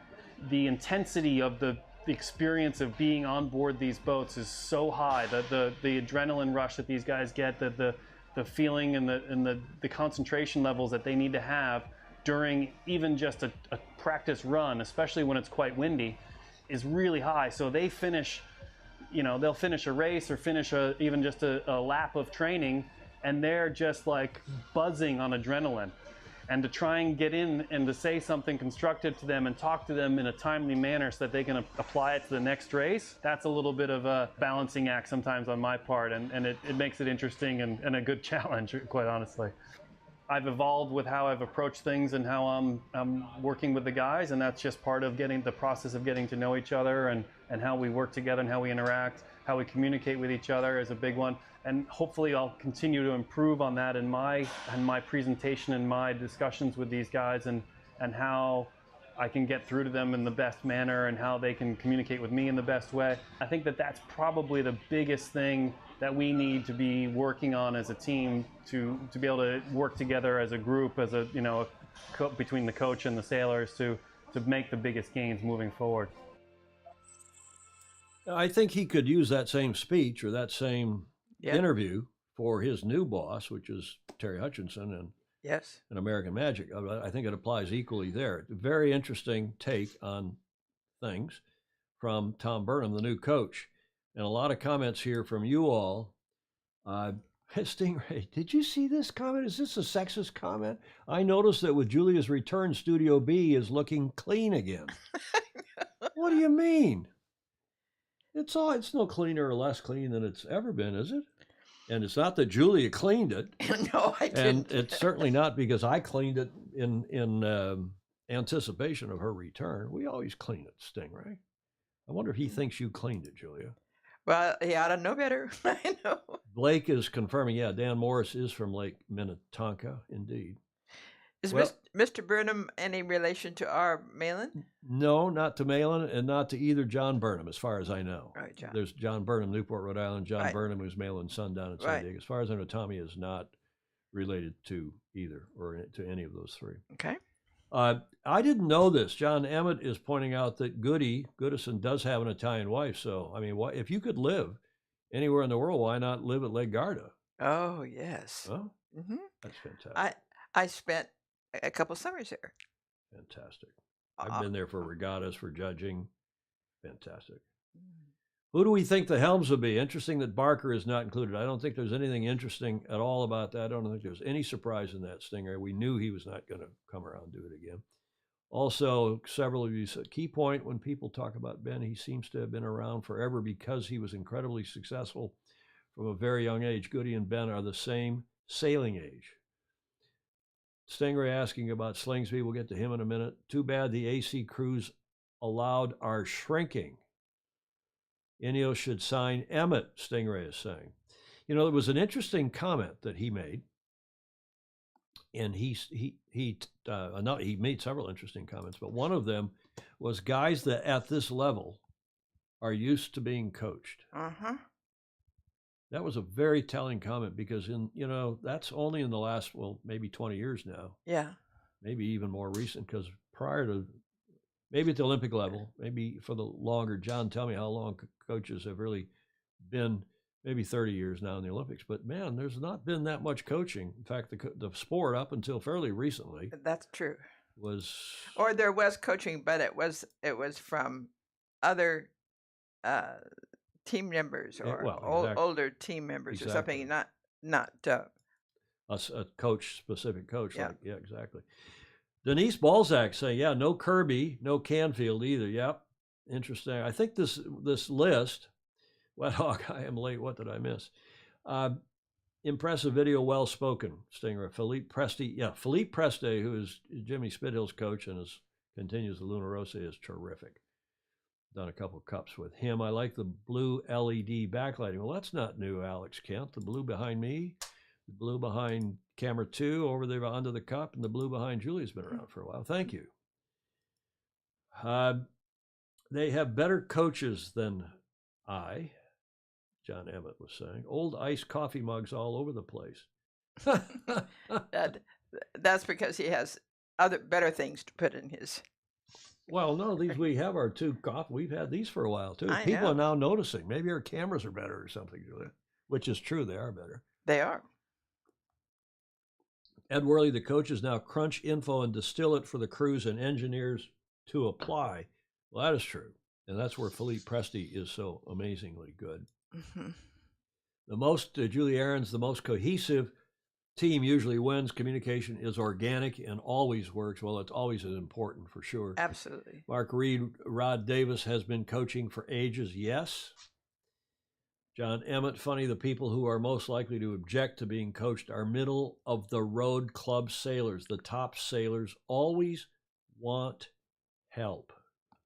the intensity of the experience of being on board these boats is so high, that the adrenaline rush that these guys get, the feeling and the concentration levels that they need to have during even just a practice run, especially when it's quite windy, is really high. So they finish, they'll finish a race or finish even just a lap of training, and they're just like buzzing on adrenaline. And to try and get in and to say something constructive to them and talk to them in a timely manner so that they can apply it to the next race, that's a little bit of a balancing act sometimes on my part, and it makes it interesting and a good challenge, quite honestly. I've evolved with how I've approached things and how I'm working with the guys, and that's just part of the process of getting to know each other and how we work together and how we interact, how we communicate with each other is a big one. And hopefully I'll continue to improve on that in my presentation and my discussions with these guys, and how I can get through to them in the best manner and how they can communicate with me in the best way. I think that that's probably the biggest thing that we need to be working on as a team to be able to work together as a group, as between the coach and the sailors to make the biggest gains moving forward. I think he could use that same speech or that same interview for his new boss, which is Terry Hutchinson and American Magic. I think it applies equally there. Very interesting take on things from Tom Burnham, the new coach, and a lot of comments here from you all. Stingray, did you see this comment? Is this a sexist comment? I noticed that with Julia's return, Studio B is looking clean again. What do you mean? It's no cleaner or less clean than it's ever been, is it? And it's not that Julia cleaned it. No, I didn't. And it's certainly not because I cleaned it in anticipation of her return. We always clean it, Stingray. I wonder if he thinks you cleaned it, Julia. Well, he ought to know better. I know. Blake is confirming, Dan Morris is from Lake Minnetonka, indeed. Is Mr. Burnham any relation to our Malin? No, not to Malin, and not to either John Burnham, as far as I know. Right, John. There's John Burnham, Newport, Rhode Island. John Burnham, who's Malin's son down in San Diego. As far as I know, Tommy is not related to either or to any of those three. Okay. I didn't know this. John Emmett is pointing out that Goodison does have an Italian wife. So, I mean, if you could live anywhere in the world, why not live at Lake Garda? Oh, yes. Oh, Mm-hmm. that's fantastic. I spent a couple summers there. Fantastic. I've been there for regattas, for judging. Fantastic. Mm. Who do we think the helms will be? Interesting that Barker is not included. I don't think there's anything interesting at all about that. I don't think there's any surprise in that Stingray. We knew he was not going to come around and do it again. Also, several of you said, key point when people talk about Ben, he seems to have been around forever because he was incredibly successful from a very young age. Goody and Ben are the same sailing age. Stingray asking about Slingsby. We'll get to him in a minute. Too bad the AC crews allowed are shrinking. Ineos should sign Emmett, Stingray is saying. You know, there was an interesting comment that he made. And he made several interesting comments, but one of them was guys that at this level are used to being coached. Uh-huh. That was a very telling comment because that's only in the last, maybe 20 years now. Yeah. Maybe even more recent because prior to, maybe at the Olympic level, maybe for the longer, John, tell me how long coaches have really been, maybe 30 years now in the Olympics, but man, there's not been that much coaching. In fact, the sport up until fairly recently. That's true. Or there was coaching, but it was from other team members or older team members or something, not a specific coach. Yeah. Exactly. Denise Balzac saying, yeah, no Kirby, no Canfield either. Yep. Interesting. I think this list, Wet Hawk, I am late. What did I miss? Impressive video, well spoken. Stingray. Philippe Preste, who is Jimmy Spithill's coach and continues the Luna Rossa, is terrific. Done a couple cups with him. I like the blue LED backlighting. Well, that's not new, Alex Kent. The blue behind me, the blue behind camera 2 over there under the cup, and the blue behind Julie's been around for a while. Thank you. They have better coaches than I. John Emmett was saying, old iced coffee mugs all over the place. That's because he has better things to put in his. Well, no, we have our 2 coffee. We've had these for a while too. People are now noticing. Maybe our cameras are better or something, Julia. Which is true. They are better. They are. Ed Worley, the coaches now crunch info and distill it for the crews and engineers to apply. Well, that is true, and that's where Philippe Presti is so amazingly good. Mm-hmm. The most, Julie Aaron's, the most cohesive team usually wins. Communication is organic and always works. Well, it's always important for sure. Absolutely. Mark Reed, Rod Davis has been coaching for ages. Yes. John Emmett, funny, the people who are most likely to object to being coached are middle of the road club sailors. The top sailors always want help.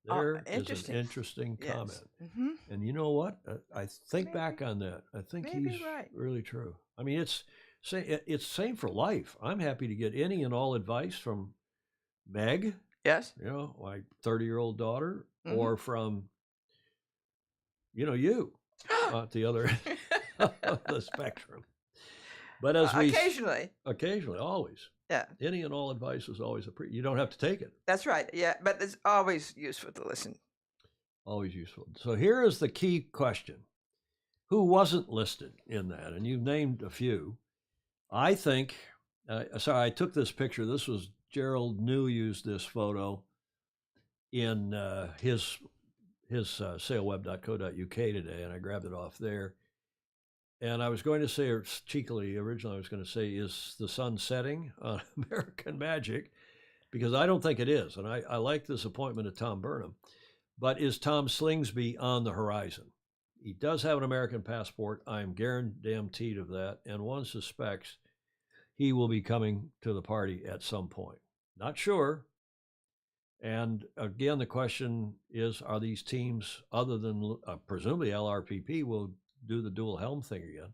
There is an interesting comment. Mm-hmm. And you know what? I think back on that. I think he's really true. I mean, it's same for life. I'm happy to get any and all advice from Meg. Yes. My 30-year-old daughter, or from, you at the other end of the spectrum. But as occasionally, always. Yeah. Any and all advice is always you don't have to take it. That's right. Yeah, but it's always useful to listen. Always useful. So here is the key question. Who wasn't listed in that? And you've named a few. I think, I took this picture. This was Gerald New used this photo in his sailweb.co.uk today, and I grabbed it off there. And I was going to say, or cheekily, originally I was going to say, is the sun setting on American Magic? Because I don't think it is. And I like this appointment of Tom Burnham. But is Tom Slingsby on the horizon? He does have an American passport. I'm guaranteed of that. And one suspects he will be coming to the party at some point. Not sure. And again, the question is, are these teams, other than presumably LRPP, will do the dual helm thing again,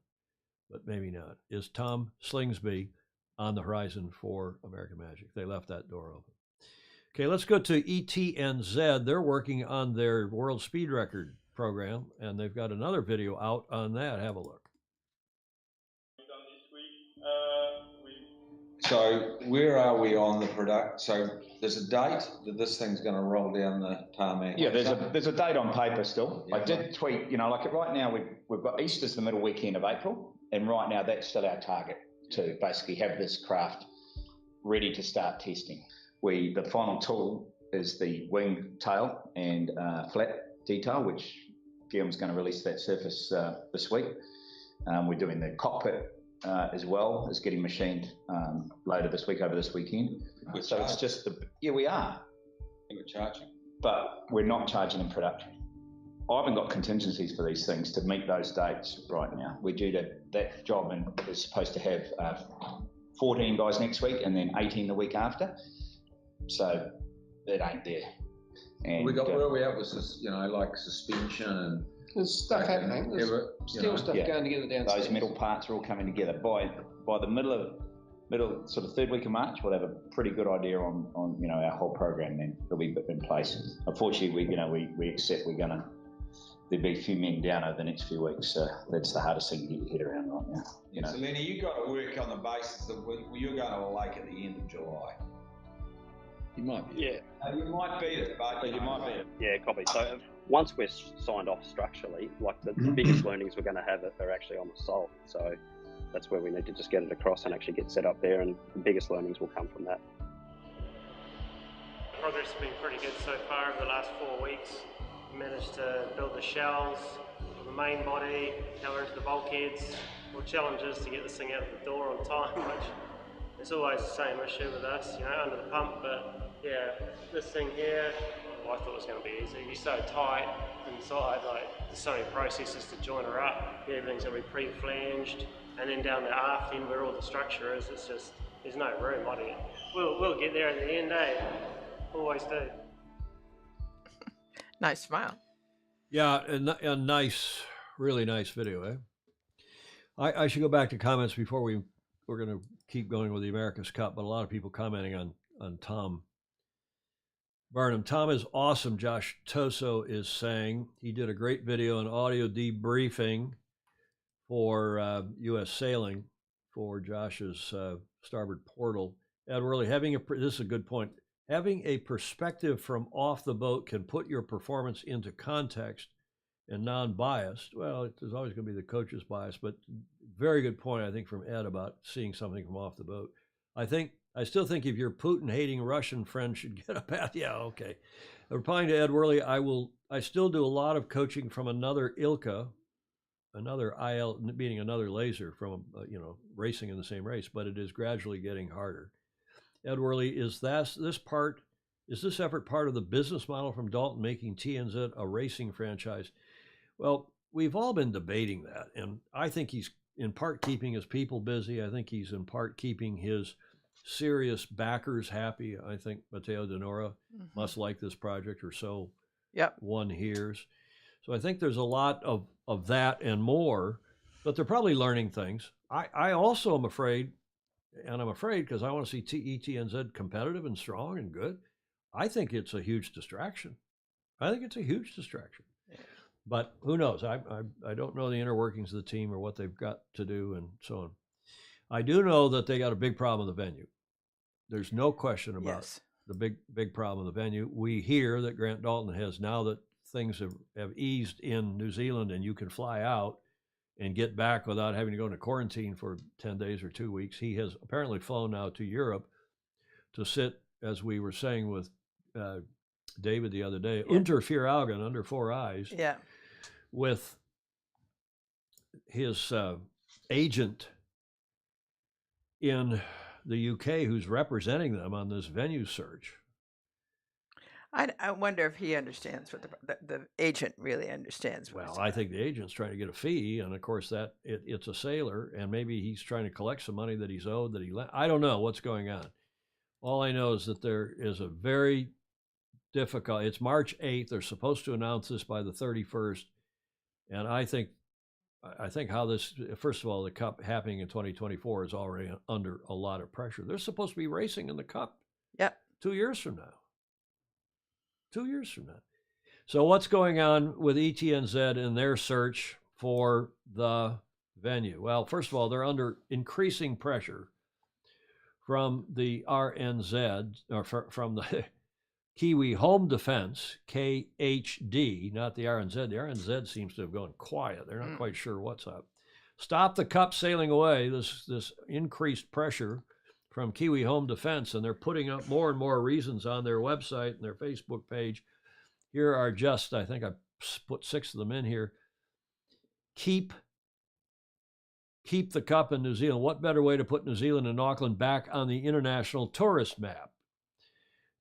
but maybe not. Is Tom Slingsby on the horizon for American Magic? They left that door open. Okay, let's go to ETNZ. They're working on their world speed record program, and they've got another video out on that. Have a look. So where are we on the product? So there's a date that this thing's going to roll down the tarmac. Yeah, there's a date on paper still. Yeah, I did tweet, like right now we've got Easter's the middle weekend of April, and right now that's still our target to basically have this craft ready to start testing. The final tool is the wing tail and flat detail, which Guillaume's going to release that surface this week. We're doing the cockpit as well as getting machined later this week, over this weekend. So it's just we are. We're charging. But we're not charging in production. I haven't got contingencies for these things to meet those dates right now. We're due to, that job and is supposed to have 14 guys next week and then 18 the week after. So it ain't there. And where are we at with this, like suspension and... There's stuff happening. There's still stuff going together downstairs. Those metal parts are all coming together. By the middle sort of third week of March, we'll have a pretty good idea on our whole program. Then it'll be in place. Unfortunately, we accept there'll be a few men down over the next few weeks. So that's the hardest thing to get your head around right now. So Lenny, you've got to work on the basis that you're going to a lake at the end of July. You might be. Yeah. You might beat it, but you might beat it. Yeah, copy. So once we're signed off structurally, like the biggest learnings we're going to have are actually on the salt. So that's where we need to just get it across and actually get set up there, and the biggest learnings will come from that. Progress has been pretty good so far over the last 4 weeks. We managed to build the shells, the main body, color into the bulkheads. More challenges to get this thing out the door on time, which is always the same issue with us, under the pump. But yeah, this thing here, I thought it was going to be easy. You're so tight inside, there's so many processes to join her up. Everything's going to be pre-flanged, and then down the aft end where all the structure is, it's just, there's no room, We'll get there at the end, Always do. Nice smile. Yeah, a nice, really nice video, eh? I should go back to comments before we're going to keep going with the America's Cup, but a lot of people commenting on Tom Barnum. Tom is awesome, Josh Toso is saying. He did a great video and audio debriefing for U.S. Sailing for Josh's starboard portal. Ed Worley, this is a good point. Having a perspective from off the boat can put your performance into context and non-biased. Well, there's always going to be the coach's bias, but very good point, I think, from Ed about seeing something from off the boat. I still think if your Putin-hating Russian friend should get a path, yeah, okay. Replying to Ed Worley, I still do a lot of coaching from another ILCA, another IL, meaning another laser from, racing in the same race, but it is gradually getting harder. Ed Worley, is this effort part of the business model from Dalton making TNZ a racing franchise? Well, we've all been debating that, and I think he's in part keeping his people busy. I think he's in part keeping his serious backers happy. I think Matteo Denora must like this project, or so one hears. So I think there's a lot of that and more, but they're probably learning things. I also am afraid, and I'm afraid because I want to see ETNZ competitive and strong and good. I think it's a huge distraction. But who knows? I don't know the inner workings of the team or what they've got to do and so on. I do know that they got a big problem with the venue. There's no question about the big problem with the venue. We hear that Grant Dalton has, now that things have eased in New Zealand and you can fly out and get back without having to go into quarantine for 10 days or 2 weeks, he has apparently flown now to Europe to sit, as we were saying with David the other day, unter vier Augen, under four eyes, with his agent in the UK who's representing them on this venue search. I wonder if he understands what the agent really understands. Well, I think the agent's trying to get a fee, and of course that it's a sailor, and maybe he's trying to collect some money that he's owed that he lent. I don't know what's going on. All I know is that there is a very difficult. It's March 8th. They're supposed to announce this by the 31st, and I think how this, first of all, the Cup happening in 2024 is already under a lot of pressure. They're supposed to be racing in the Cup 2 years from now. 2 years from now. So what's going on with ETNZ in their search for the venue? Well, first of all, they're under increasing pressure from the RNZ, or from the Kiwi Home Defense, KHD, not the RNZ. The RNZ seems to have gone quiet. They're not quite sure what's up. Stop the cup sailing away, this increased pressure from Kiwi Home Defense, and they're putting up more and more reasons on their website and their Facebook page. Here are just, I think I put 6 of them in here. Keep the cup in New Zealand. What better way to put New Zealand and Auckland back on the international tourist map?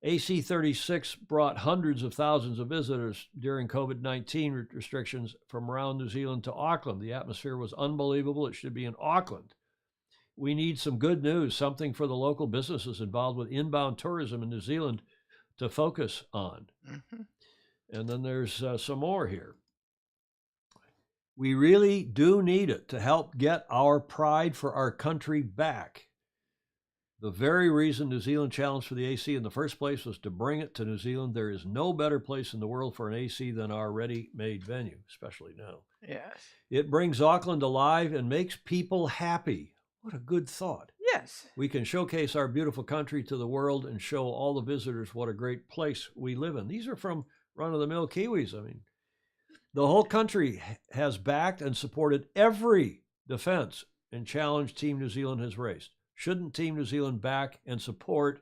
AC-36 brought hundreds of thousands of visitors during COVID-19 restrictions from around New Zealand to Auckland. The atmosphere was unbelievable. It should be in Auckland. We need some good news, something for the local businesses involved with inbound tourism in New Zealand to focus on. And then there's some more here. We really do need it to help get our pride for our country back. The very reason New Zealand challenged for the AC in the first place was to bring it to New Zealand. There is no better place in the world for an AC than our ready-made venue, especially now. Yes. It brings Auckland alive and makes people happy. What a good thought. Yes. We can showcase our beautiful country to the world and show all the visitors what a great place we live in. These are from run-of-the-mill Kiwis. I mean, the whole country has backed and supported every defense and challenge Team New Zealand has raised. Shouldn't Team New Zealand back and support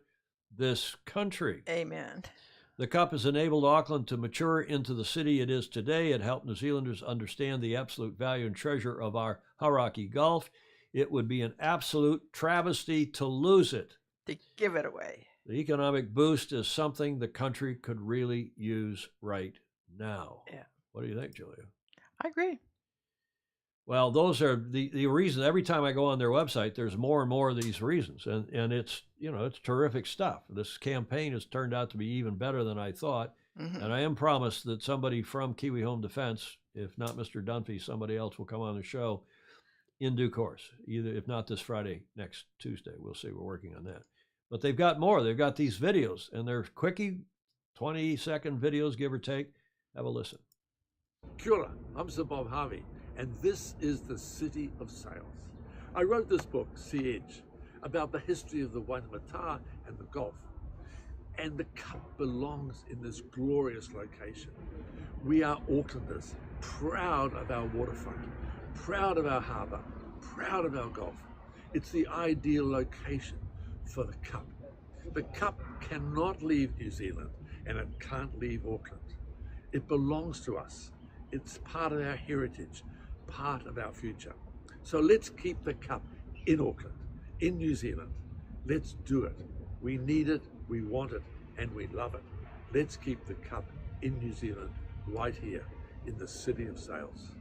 this country? Amen. The Cup has enabled Auckland to mature into the city it is today. It helped New Zealanders understand the absolute value and treasure of our Hauraki Gulf. It would be an absolute travesty to lose it. To give it away. The economic boost is something the country could really use right now. Yeah. What do you think, Julia? I agree. Well, those are the reasons. Every time I go on their website, there's more and more of these reasons. And it's, it's terrific stuff. This campaign has turned out to be even better than I thought. And I am promised that somebody from Kiwi Home Defense, if not Mr. Dunphy, somebody else will come on the show in due course. Either, if not this Friday, next Tuesday. We'll see. We're working on that. But they've got more. They've got these videos, and they're quickie, 20-second videos, give or take. Have a listen. Kia ora, I'm Sir Bob Harvey, and this is the City of Sails. I wrote this book, Sea Edge, about the history of the Waitemata and the Gulf. And the cup belongs in this glorious location. We are Aucklanders, proud of our waterfront, proud of our harbour, proud of our Gulf. It's the ideal location for the cup. The cup cannot leave New Zealand, and it can't leave Auckland. It belongs to us. It's part of our heritage, part of our future. So let's keep the cup in Auckland, in New Zealand. Let's do it. We need it, we want it, and we love it. Let's keep the cup in New Zealand, right here in the City of Sails.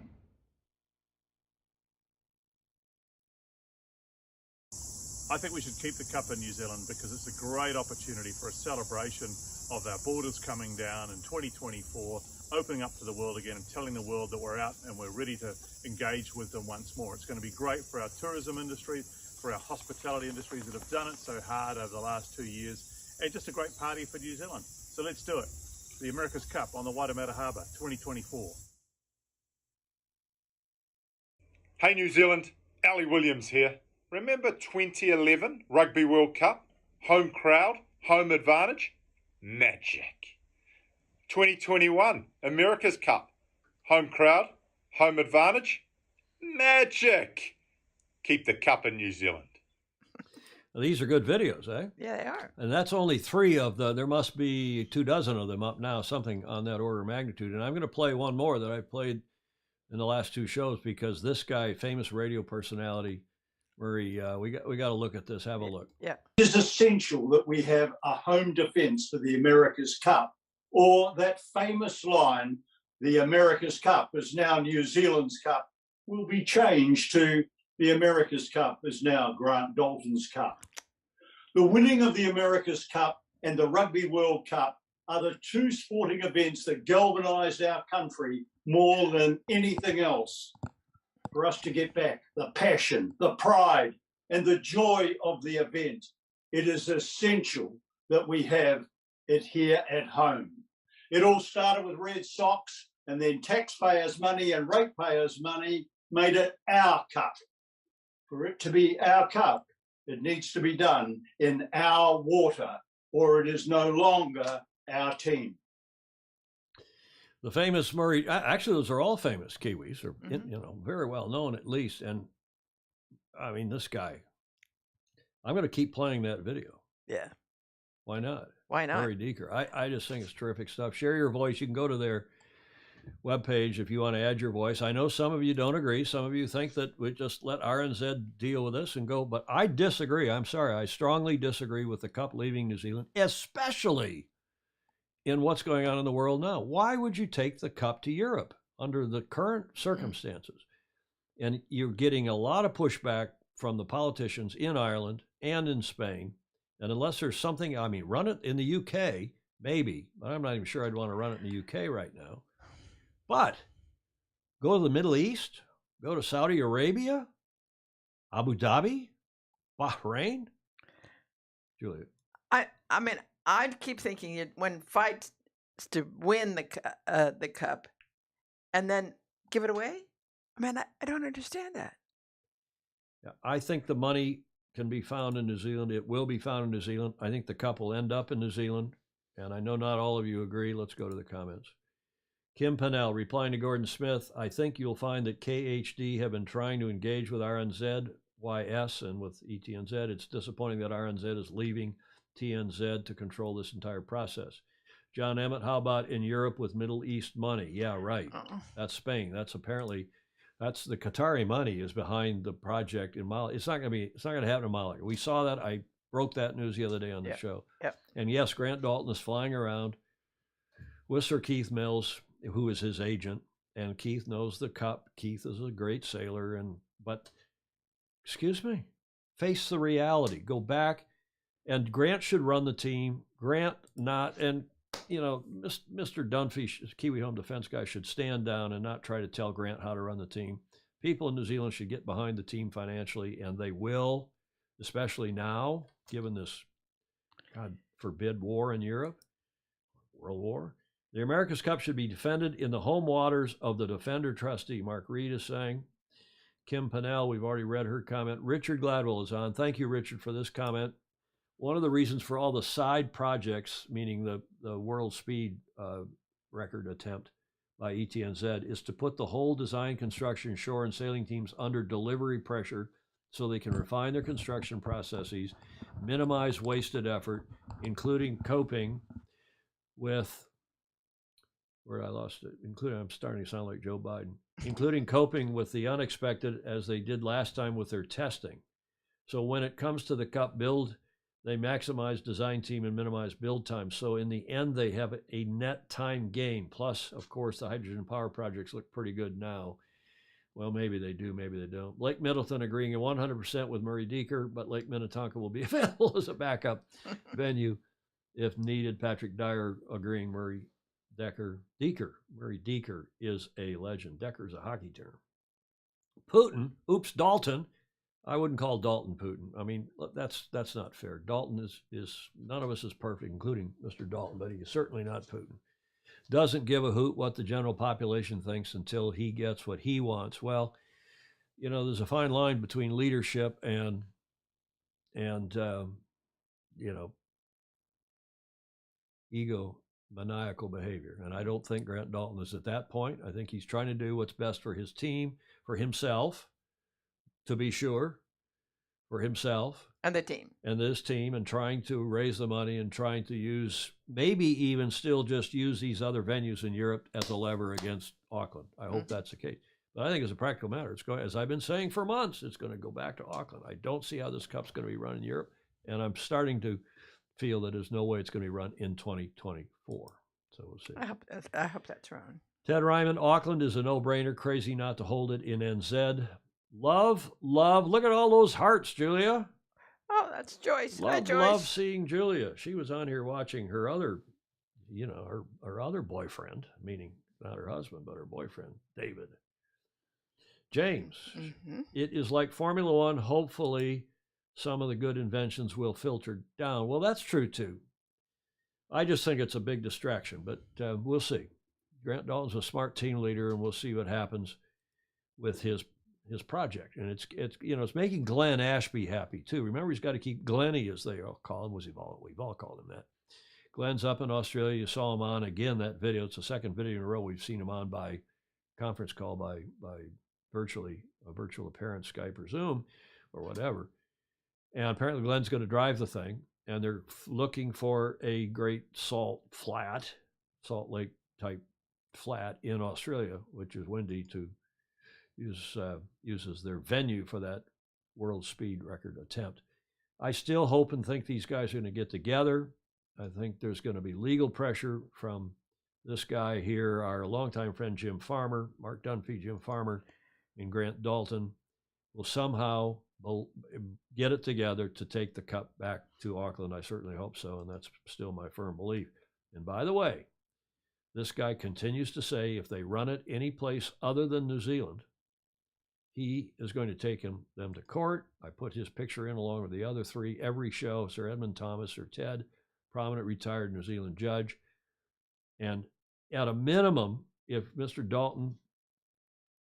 I think we should keep the cup in New Zealand because it's a great opportunity for a celebration of our borders coming down in 2024, opening up to the world again and telling the world that we're out and we're ready to engage with them once more. It's going to be great for our tourism industry, for our hospitality industries that have done it so hard over the last 2 years, and just a great party for New Zealand. So let's do it. The America's Cup on the Waitemata Harbour, 2024. Hey New Zealand, Ali Williams here. Remember 2011 Rugby World Cup? Home crowd, home advantage? Magic. 2021 America's Cup? Home crowd, home advantage? Magic. Keep the cup in New Zealand. Well, these are good videos, eh? Yeah, they are. And that's only 3 of there must be 24 of them up now, something on that order of magnitude. And I'm going to play one more that I played in the last 2 shows because this guy, famous radio personality, Murray, we got to look at this. Have a look. Yeah. It is essential that we have a home defence for the America's Cup, or that famous line, the America's Cup is now New Zealand's Cup, will be changed to the America's Cup is now Grant Dalton's Cup. The winning of the America's Cup and the Rugby World Cup are the 2 sporting events that galvanised our country more than anything else. For us to get back the passion, the pride, and the joy of the event, it is essential that we have it here at home. It all started with Red Sox, and then taxpayers' money and ratepayers' money made it our cup. For it to be our cup, It needs to be done in our water, or it is no longer our team. The famous Murray, actually, those are all famous Kiwis, or very well known at least. And I mean, this guy, I'm going to keep playing that video. Yeah. Why not? Why not? Murray Deeker. I just think it's terrific stuff. Share your voice. You can go to their webpage if you want to add your voice. I know some of you don't agree. Some of you think that we just let RNZ deal with this and go, but I disagree. I'm sorry. I strongly disagree with the Cup leaving New Zealand, especially in what's going on in the world now. Why would you take the Cup to Europe under the current circumstances? And you're getting a lot of pushback from the politicians in Ireland and in Spain. And unless there's something, I mean, run it in the UK, maybe, but I'm not even sure I'd want to run it in the UK right now. But go to the Middle East, go to Saudi Arabia, Abu Dhabi, Bahrain. Julia. I mean, I'd keep thinking it when fights to win the Cup and then give it away. I mean, I don't understand that. Yeah, I think the money can be found in New Zealand. It will be found in New Zealand. I think the Cup will end up in New Zealand. And I know not all of you agree. Let's go to the comments. Kim Pennell, replying to Gordon Smith, I think you'll find that KHD have been trying to engage with RNZYS and with ETNZ. It's disappointing that RNZ is leaving TNZ to control this entire process. John Emmett, how about in Europe with Middle East money? Yeah, right. That's Spain. That's the Qatari money is behind the project in Mali. It's not going to happen in Mali. We saw that. I broke that news the other day on the show. Yep. And yes, Grant Dalton is flying around with Sir Keith Mills, who is his agent, and Keith knows the Cup. Keith is a great sailor, but excuse me, face the reality. Go back, and Grant should run the team. Grant not, and Mr. Dunphy, Kiwi Home Defense guy, should stand down and not try to tell Grant how to run the team. People in New Zealand should get behind the team financially, and they will, especially now, given this, God forbid, war in Europe, World War. The America's Cup should be defended in the home waters of the Defender trustee, Mark Reed is saying. Kim Pennell, we've already read her comment. Richard Gladwell is on. Thank you, Richard, for this comment. One of the reasons for all the side projects, meaning the world speed record attempt by ETNZ, is to put the whole design, construction, shore, and sailing teams under delivery pressure so they can refine their construction processes, minimize wasted effort, including coping with, where I lost it, I'm starting to sound like Joe Biden, including coping with the unexpected as they did last time with their testing. So when it comes to the Cup build, they maximize design team and minimize build time. So in the end, they have a net time gain. Plus, of course, the hydrogen power projects look pretty good now. Well, maybe they do, maybe they don't. Lake Middleton agreeing 100% with Murray Deeker, but Lake Minnetonka will be available as a backup venue if needed. Patrick Dyer agreeing Murray Deeker. Murray Deeker is a legend. Decker is a hockey term. Putin, Dalton. I wouldn't call Dalton Putin. I mean, that's not fair. Dalton is none of us is perfect, including Mr. Dalton, but he is certainly not Putin. Doesn't give a hoot what the general population thinks until he gets what he wants. Well, there's a fine line between leadership and egomaniacal behavior. And I don't think Grant Dalton is at that point. I think he's trying to do what's best for his team, for himself, to be sure, for himself. And the team. And this team, and trying to raise the money and trying to use, maybe even still just use these other venues in Europe as a lever against Auckland. I hope that's the case. But I think as a practical matter, it's going, as I've been saying for months, it's going to go back to Auckland. I don't see how this Cup's going to be run in Europe. And I'm starting to feel that there's no way it's going to be run in 2024. So we'll see. I hope that's wrong. Ted Ryman, Auckland is a no-brainer. Crazy not to hold it in NZ. Love. Look at all those hearts, Julia. Oh, that's Joyce. Hi, Joyce. Love seeing Julia. She was on here watching her other, her other boyfriend, meaning not her husband, but her boyfriend, David. James, It is like Formula One. Hopefully, some of the good inventions will filter down. Well, that's true, too. I just think it's a big distraction, but we'll see. Grant Dalton's a smart team leader, and we'll see what happens with his his project, and it's it's making Glenn Ashby happy too. Remember, he's got to keep Glenny, as they all call him. We've all called him that. Glenn's up in Australia. You saw him on again that video. It's the second video in a row we've seen him on by conference call, by virtually a virtual appearance, Skype or Zoom or whatever. And apparently Glenn's going to drive the thing, and they're looking for a great Salt Lake type flat in Australia, which is windy, to uses their venue for that world speed record attempt. I still hope and think these guys are going to get together. I think there's going to be legal pressure from this guy here, our longtime friend Jim Farmer, Mark Dunphy, Jim Farmer, and Grant Dalton will somehow get it together to take the cup back to Auckland. I certainly hope so, and that's still my firm belief. And by the way, this guy continues to say if they run it any place other than New Zealand, he is going to take them to court. I put his picture in along with the other three every show, Sir Edmund Thomas or Ted, prominent retired New Zealand judge. And at a minimum, if Mr. Dalton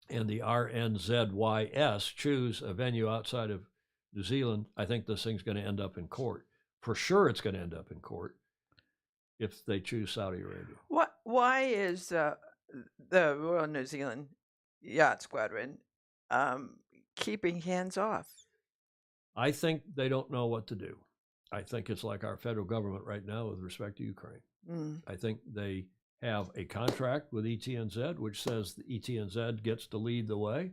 and the RNZYS choose a venue outside of New Zealand, I think this thing's going to end up in court. For sure it's going to end up in court if they choose Saudi Arabia. Why is the Royal New Zealand Yacht Squadron keeping hands off? I think they don't know what to do. I think it's like our federal government right now with respect to Ukraine. I think they have a contract with ETNZ, which says the ETNZ gets to lead the way,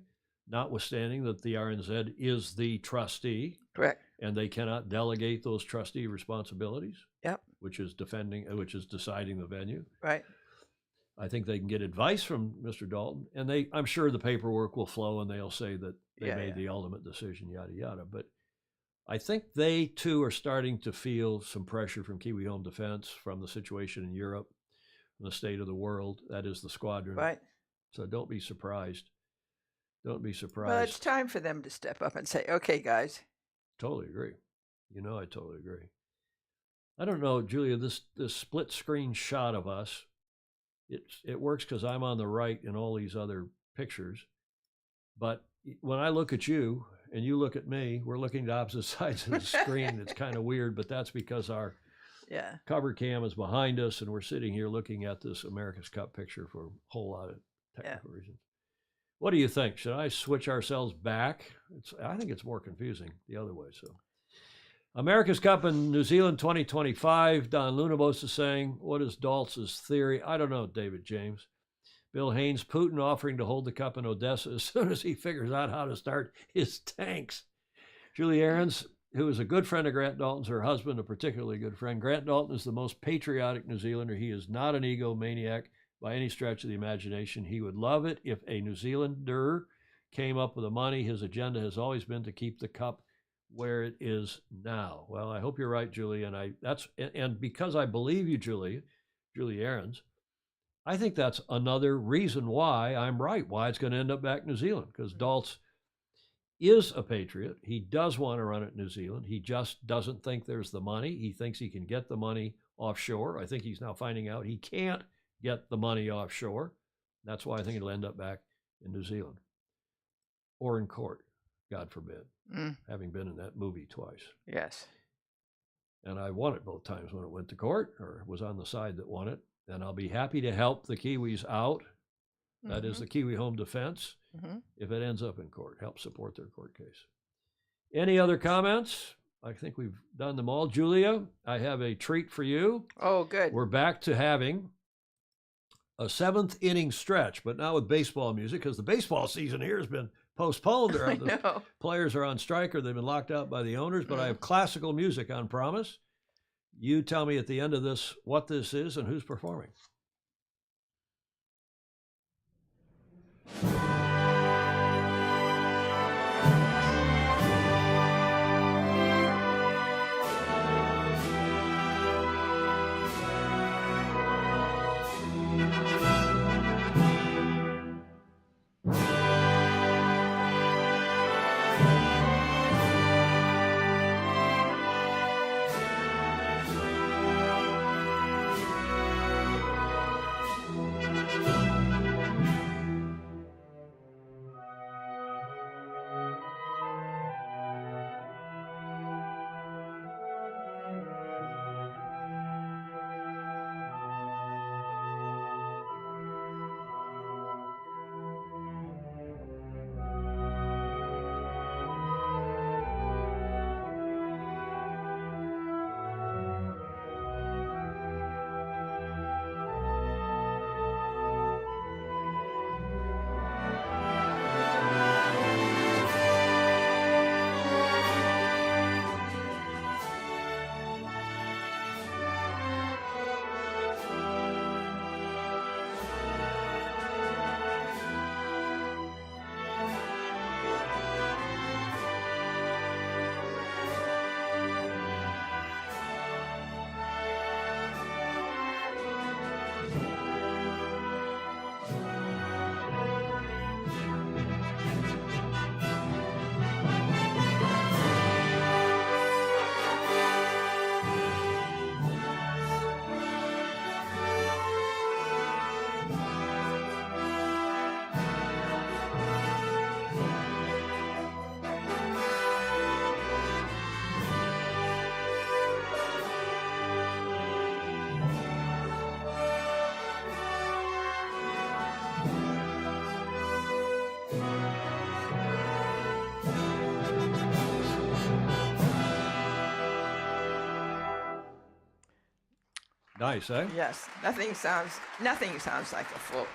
notwithstanding that the RNZ is the trustee. Correct. And they cannot delegate those trustee responsibilities. Yep. Which is deciding the venue. Right. I think they can get advice from Mr. Dalton, and I'm sure the paperwork will flow and they'll say that they made the ultimate decision, yada, yada. But I think they too are starting to feel some pressure from Kiwi Home Defense, from the situation in Europe, from the state of the world. That is the squadron. Right. So don't be surprised. Don't be surprised. Well, it's time for them to step up and say, okay, guys. Totally agree. I totally agree. I don't know, Julia, this split screen shot of us, it works because I'm on the right in all these other pictures. But when I look at you and you look at me, we're looking at opposite sides of the screen. It's kind of weird, but that's because our cover cam is behind us and we're sitting here looking at this America's Cup picture for a whole lot of technical reasons. What do you think? Should I switch ourselves back? I think it's more confusing the other way. So, America's Cup in New Zealand 2025. Don Lunabos is saying, what is Daltz's theory? I don't know, David James. Bill Haynes, Putin offering to hold the cup in Odessa as soon as he figures out how to start his tanks. Julie Ahrens, who is a good friend of Grant Dalton's, her husband, a particularly good friend. Grant Dalton is the most patriotic New Zealander. He is not an egomaniac by any stretch of the imagination. He would love it if a New Zealander came up with the money. His agenda has always been to keep the cup where it is now. Well, I hope you're right, Julie, and because I believe you, Julie Ahrens, I think that's another reason why I'm right, why it's going to end up back in New Zealand, because Daltz is a patriot. He does want to run it in New Zealand. He just doesn't think there's the money. He thinks he can get the money offshore. I think he's now finding out he can't get the money offshore. That's why I think it'll end up back in New Zealand or in court, God forbid, having been in that movie twice. Yes. And I won it both times when it went to court, or was on the side that won it. And I'll be happy to help the Kiwis out. That is the Kiwi Home Defense. If it ends up in court, help support their court case. Any other comments? I think we've done them all. Julia, I have a treat for you. Oh, good. We're back to having a seventh inning stretch, but not with baseball music, because the baseball season here has been postponed. The players are on strike or they've been locked out by the owners, but I have classical music on promise. You tell me at the end of this what this is and who's performing. Nice, eh? Yes, nothing sounds like a full.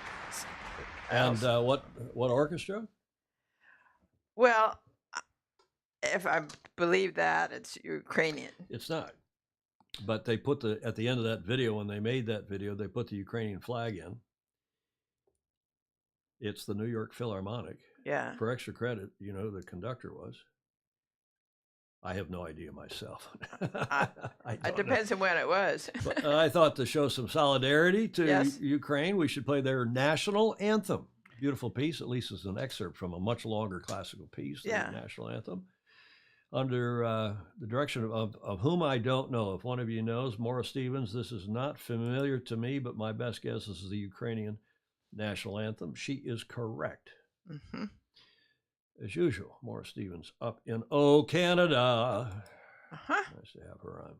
And what orchestra? Well, if I believe that, it's Ukrainian. It's not. But they put at the end of that video, when they made that video, they put the Ukrainian flag in. It's the New York Philharmonic. Yeah. For extra credit, you know who the conductor was? I have no idea myself. It depends on when it was. But I thought to show some solidarity to Yes. Ukraine, we should play their national anthem. Beautiful piece, at least it's an excerpt from a much longer classical piece, the national anthem. Under the direction of whom I don't know. If one of you knows, Maura Stevens, this is not familiar to me, but my best guess is the Ukrainian national anthem. She is correct. Mm-hmm. As usual, Maura Stevens up in Canada. Nice to have her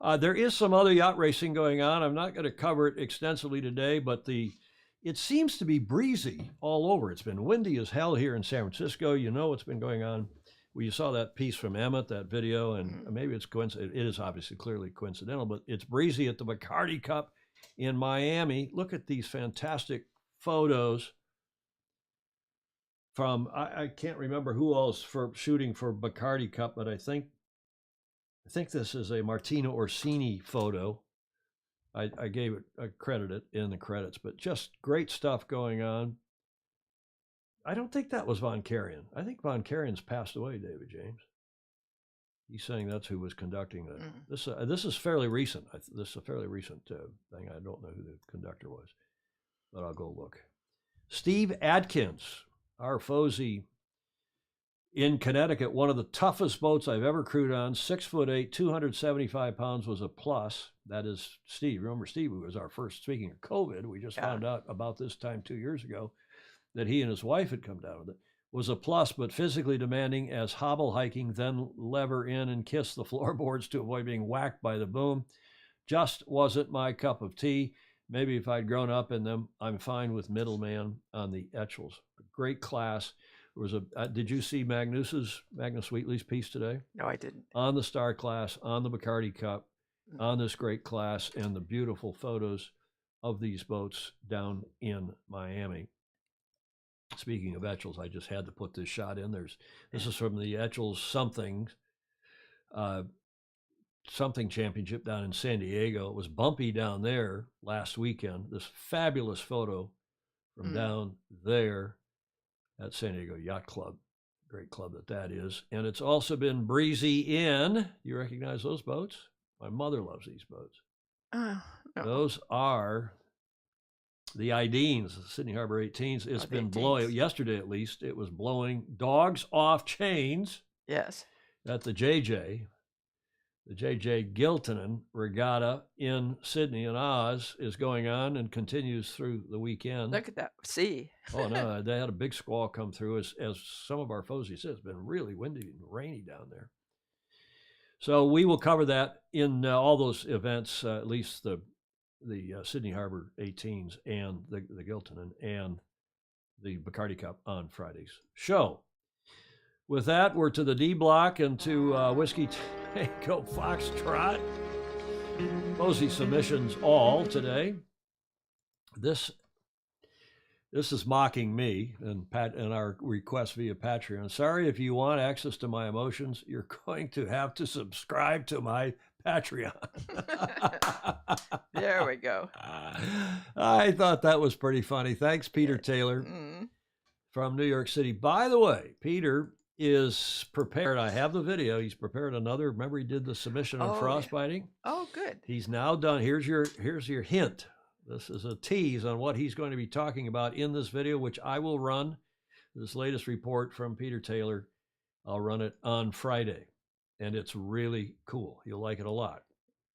on. There is some other yacht racing going on. I'm not going to cover it extensively today, but it seems to be breezy all over. It's been windy as hell here in San Francisco. You know what's been going on. Well, you saw that piece from Emmett, that video, and maybe it's coincidental. It is obviously clearly coincidental, but it's breezy at the Bacardi Cup in Miami. Look at these fantastic photos from, I can't remember who else for shooting for Bacardi Cup, but I think this is a Martina Orsini photo. I gave it, I credit it in the credits, but just great stuff going on. I don't think that was Von Karajan. I think Von Karajan's passed away, David James. He's saying that's who was conducting that. This is fairly recent. This is a fairly recent thing. I don't know who the conductor was, but I'll go look. Steve Adkins, our FOSI in Connecticut, one of the toughest boats I've ever crewed on, 6'8", 275 pounds was a plus. That is Steve. Remember Steve, who was our first, speaking of COVID, we just found out about this time 2 years ago, that he and his wife had come down with it, was a plus, but physically demanding as hobble hiking, then lever in and kiss the floorboards to avoid being whacked by the boom. Just wasn't my cup of tea. Maybe if I'd grown up in them, I'm fine with middleman on the Etchells. Great class. There was did you see Magnus Wheatley's piece today? No, I didn't. On the Star Class, on the Bacardi Cup, on this great class, and the beautiful photos of these boats down in Miami. Speaking of Etchells, I just had to put this shot in. This is from the Etchells something championship down in San Diego. It was bumpy down there last weekend. This fabulous photo from down there at San Diego Yacht Club. Great club that is. And it's also been breezy in, you recognize those boats? My mother loves these boats. No. Those are the Ideens, the Sydney Harbor 18s. It's been blowing, yesterday at least, it was blowing dogs off chains. Yes. At the JJ Giltonen Regatta in Sydney and Oz is going on and continues through the weekend. Look at that sea. Oh, no, they had a big squall come through. As some of our FOSI said, it's been really windy and rainy down there. So we will cover that in all those events, at least the Sydney Harbor 18s and the Giltonen and the Bacardi Cup on Friday's show. With that, we're to the D block and to Whiskey Tango Foxtrot. FOSI submissions all today. This is mocking me and our request via Patreon. Sorry, if you want access to my emotions, you're going to have to subscribe to my Patreon. There we go. I thought that was pretty funny. Thanks, Peter Taylor from New York City. By the way, Peter is prepared. I have the video. He's prepared another. Remember, he did the submission on frostbiting. Yeah. Oh, good. He's now done. Here's your hint. This is a tease on what he's going to be talking about in this video, which I will run. This latest report from Peter Taylor, I'll run it on Friday, and it's really cool. You'll like it a lot.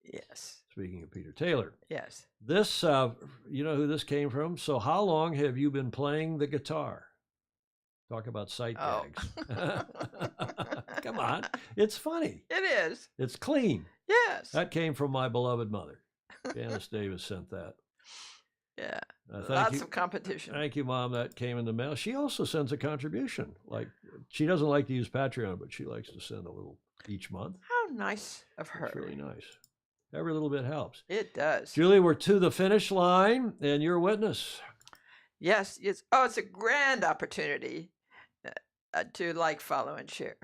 Yes. Speaking of Peter Taylor. Yes. This, you know who this came from? So how long have you been playing the guitar? Talk about sight gags. Come on. It's funny. It is. It's clean. Yes. That came from my beloved mother. Janice Davis sent that. Yeah. Lots of competition. Thank you, Mom. That came in the mail. She also sends a contribution. Like, she doesn't like to use Patreon, but she likes to send a little each month. How nice of her. It's really nice. Every little bit helps. It does. Julie, we're to the finish line, and you're a witness. Yes. It's a grand opportunity to like, follow, and share.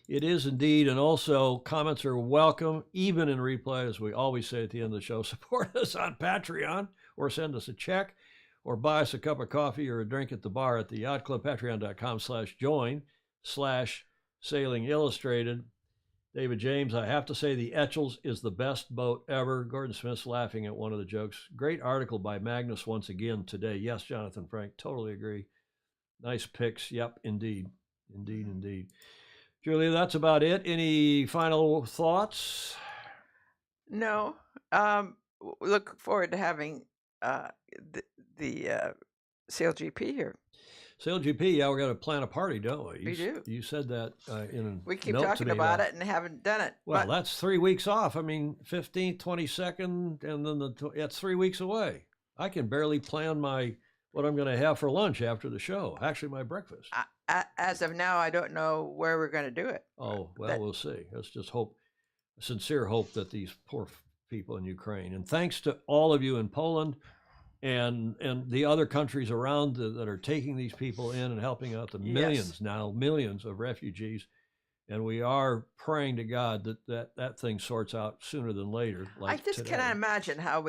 It is indeed, and also comments are welcome, even in replay, as we always say at the end of the show. Support us on Patreon, or send us a check, or buy us a cup of coffee or a drink at the bar at the Yacht Club, patreon.com/join/Sailing Illustrated. David James, I have to say the Etchells is the best boat ever. Gordon Smith's laughing at one of the jokes. Great article by Magnus once again today. Yes, Jonathan Frank, totally agree. Nice picks. Yep, indeed. Indeed, indeed. Julia, that's about it. Any final thoughts? No. Look forward to having the SailGP here. SailGP, yeah, we're going to plan a party, don't we? We do. You said that in a We keep note talking to me about it and haven't done it. Well, that's 3 weeks off. I mean, 15th, 22nd, and then that's 3 weeks away. I can barely plan what I'm going to have for lunch after the show. Actually, my breakfast. As of now, I don't know where we're going to do it. Oh, well, we'll see. Let's just hope, sincere hope that these poor people in Ukraine, and thanks to all of you in Poland and the other countries around that are taking these people in and helping out the millions of refugees. And we are praying to God that thing sorts out sooner than later. Like I just today. cannot imagine how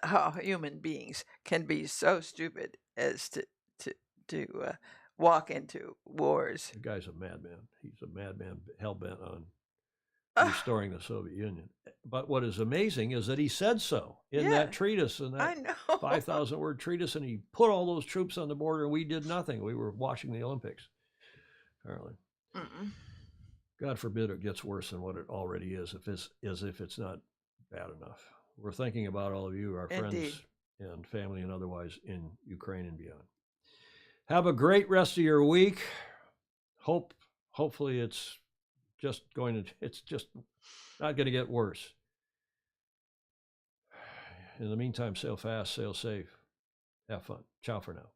how human beings can be so stupid as to walk into wars. The guy's a madman. He's a madman, hell-bent on restoring the Soviet Union. But what is amazing is that he said so in that treatise, in that 5,000-word treatise, and he put all those troops on the border, and we did nothing. We were watching the Olympics, apparently. God forbid it gets worse than what it already is, as if it's not bad enough. We're thinking about all of you, our friends and family and otherwise in Ukraine and beyond. Have a great rest of your week. Hopefully it's just not going to get worse. In the meantime, sail fast, sail safe. Have fun. Ciao for now.